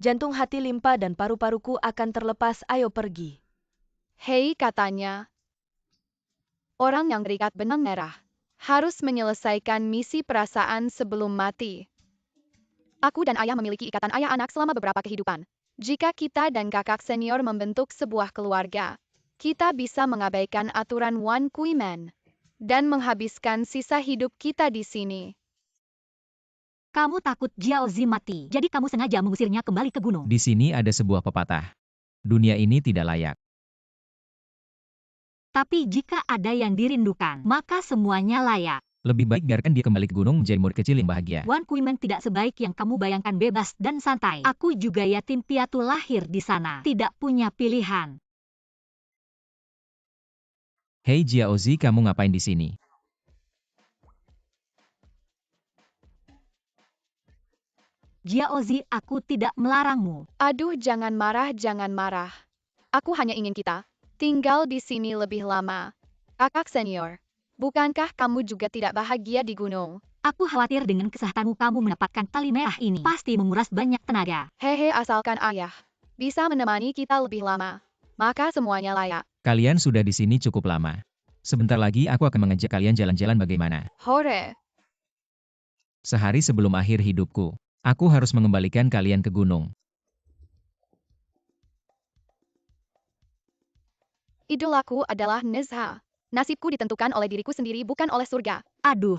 Jantung, hati, limpa, dan paru-paruku akan terlepas, ayo pergi. Hei, katanya. Orang yang berikat benang merah harus menyelesaikan misi perasaan sebelum mati. Aku dan ayah memiliki ikatan ayah anak selama beberapa kehidupan. Jika kita dan kakak senior membentuk sebuah keluarga, kita bisa mengabaikan aturan Wan Kui Men dan menghabiskan sisa hidup kita di sini. Kamu takut Jiaozi mati, jadi kamu sengaja mengusirnya kembali ke gunung. Di sini ada sebuah pepatah. Dunia ini tidak layak. Tapi jika ada yang dirindukan, maka semuanya layak. Lebih baik biarkan dia kembali ke gunung menjadi murid kecil yang bahagia. Wan Kui Men tidak sebaik yang kamu bayangkan, bebas dan santai. Aku juga yatim piatu lahir di sana, tidak punya pilihan. Hei Jiaozi, kamu ngapain di sini? Jiaozi, aku tidak melarangmu. Aduh, jangan marah, jangan marah. Aku hanya ingin kita tinggal di sini lebih lama. Kakak senior, bukankah kamu juga tidak bahagia di gunung? Aku khawatir dengan kesehatanmu, kamu mendapatkan tali merah ini pasti menguras banyak tenaga. Hehe, asalkan ayah bisa menemani kita lebih lama, maka semuanya layak. Kalian sudah di sini cukup lama. Sebentar lagi aku akan mengajak kalian jalan-jalan, bagaimana? Hore! Sehari sebelum akhir hidupku, aku harus mengembalikan kalian ke gunung. Idolaku adalah Nezha. Nasibku ditentukan oleh diriku sendiri, bukan oleh surga. Aduh,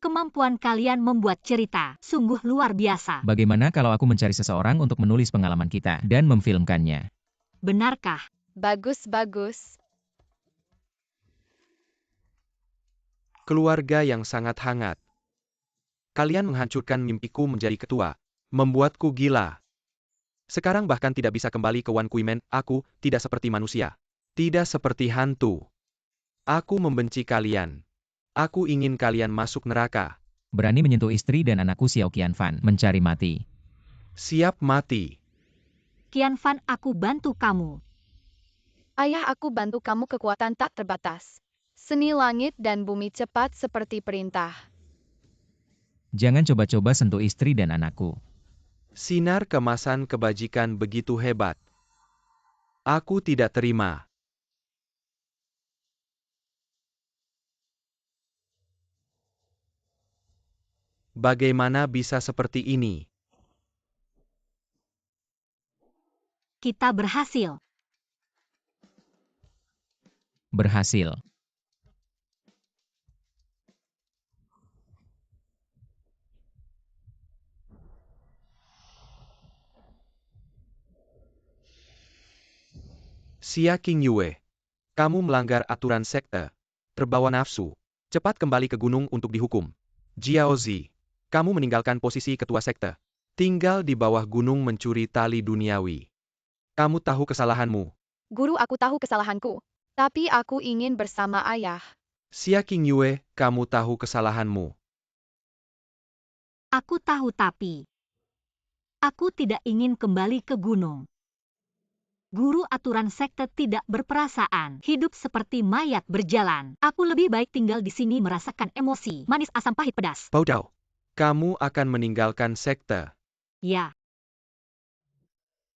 kemampuan kalian membuat cerita sungguh luar biasa. Bagaimana kalau aku mencari seseorang untuk menulis pengalaman kita dan memfilmkannya? Benarkah? Bagus. Keluarga yang sangat hangat. Kalian menghancurkan mimpiku menjadi ketua, membuatku gila. Sekarang bahkan tidak bisa kembali ke Wan Kui Men, aku tidak seperti manusia. Tidak seperti hantu. Aku membenci kalian. Aku ingin kalian masuk neraka. Berani menyentuh istri dan anakku Xiao Qianfan, mencari mati. Siap mati. Qianfan, aku bantu kamu. Ayah, aku bantu kamu, kekuatan tak terbatas. Seni langit dan bumi cepat seperti perintah. Jangan coba-coba sentuh istri dan anakku. Sinar kemasan kebajikan begitu hebat. Aku tidak terima. Bagaimana bisa seperti ini? Kita berhasil. Berhasil. Xia Qingyue, kamu melanggar aturan sekte. Terbawa nafsu. Cepat kembali ke gunung untuk dihukum. Jiaozi, kamu meninggalkan posisi ketua sekte. Tinggal di bawah gunung mencuri tali duniawi. Kamu tahu kesalahanmu. Guru, aku tahu kesalahanku. Tapi aku ingin bersama ayah. Xia Qingyue, kamu tahu kesalahanmu. Aku tahu, tapi aku tidak ingin kembali ke gunung. Guru, aturan sekte tidak berperasaan. Hidup seperti mayat berjalan. Aku lebih baik tinggal di sini merasakan emosi, manis, asam, pahit, pedas. Bao Dao, kamu akan meninggalkan sekte. Ya.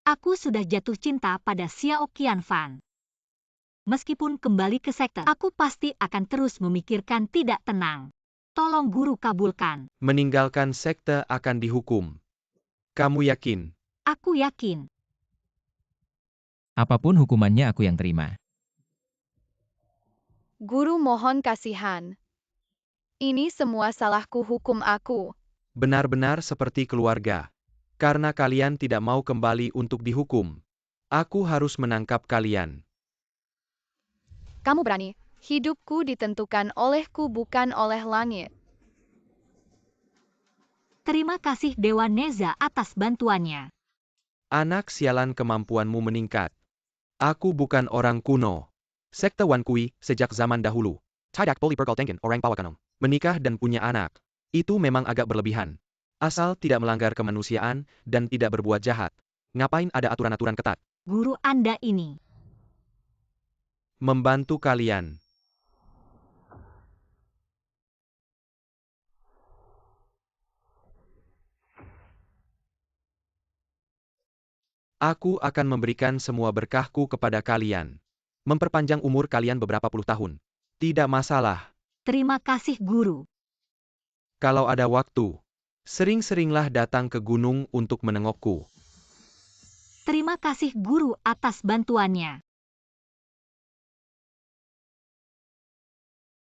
Aku sudah jatuh cinta pada Xiao Qianfan. Meskipun kembali ke sekte, aku pasti akan terus memikirkan tidak tenang. Tolong guru kabulkan. Meninggalkan sekte akan dihukum. Kamu yakin? Aku yakin. Apapun hukumannya aku yang terima. Guru mohon kasihan. Ini semua salahku, hukum aku. Benar-benar seperti keluarga. Karena kalian tidak mau kembali untuk dihukum. Aku harus menangkap kalian. Kamu berani. Hidupku ditentukan olehku bukan oleh langit. Terima kasih Dewa Neza atas bantuannya. Anak sialan, kemampuanmu meningkat. Aku bukan orang kuno. Sekte Wan Kui, sejak zaman dahulu. Tidak boleh bergoltengan orang Pawakanom. Menikah dan punya anak. Itu memang agak berlebihan. Asal tidak melanggar kemanusiaan dan tidak berbuat jahat. Ngapain ada aturan-aturan ketat? Guru Anda ini. Membantu kalian. Aku akan memberikan semua berkahku kepada kalian. Memperpanjang umur kalian beberapa puluh tahun. Tidak masalah. Terima kasih guru. Kalau ada waktu, sering-seringlah datang ke gunung untuk menengokku. Terima kasih guru atas bantuannya.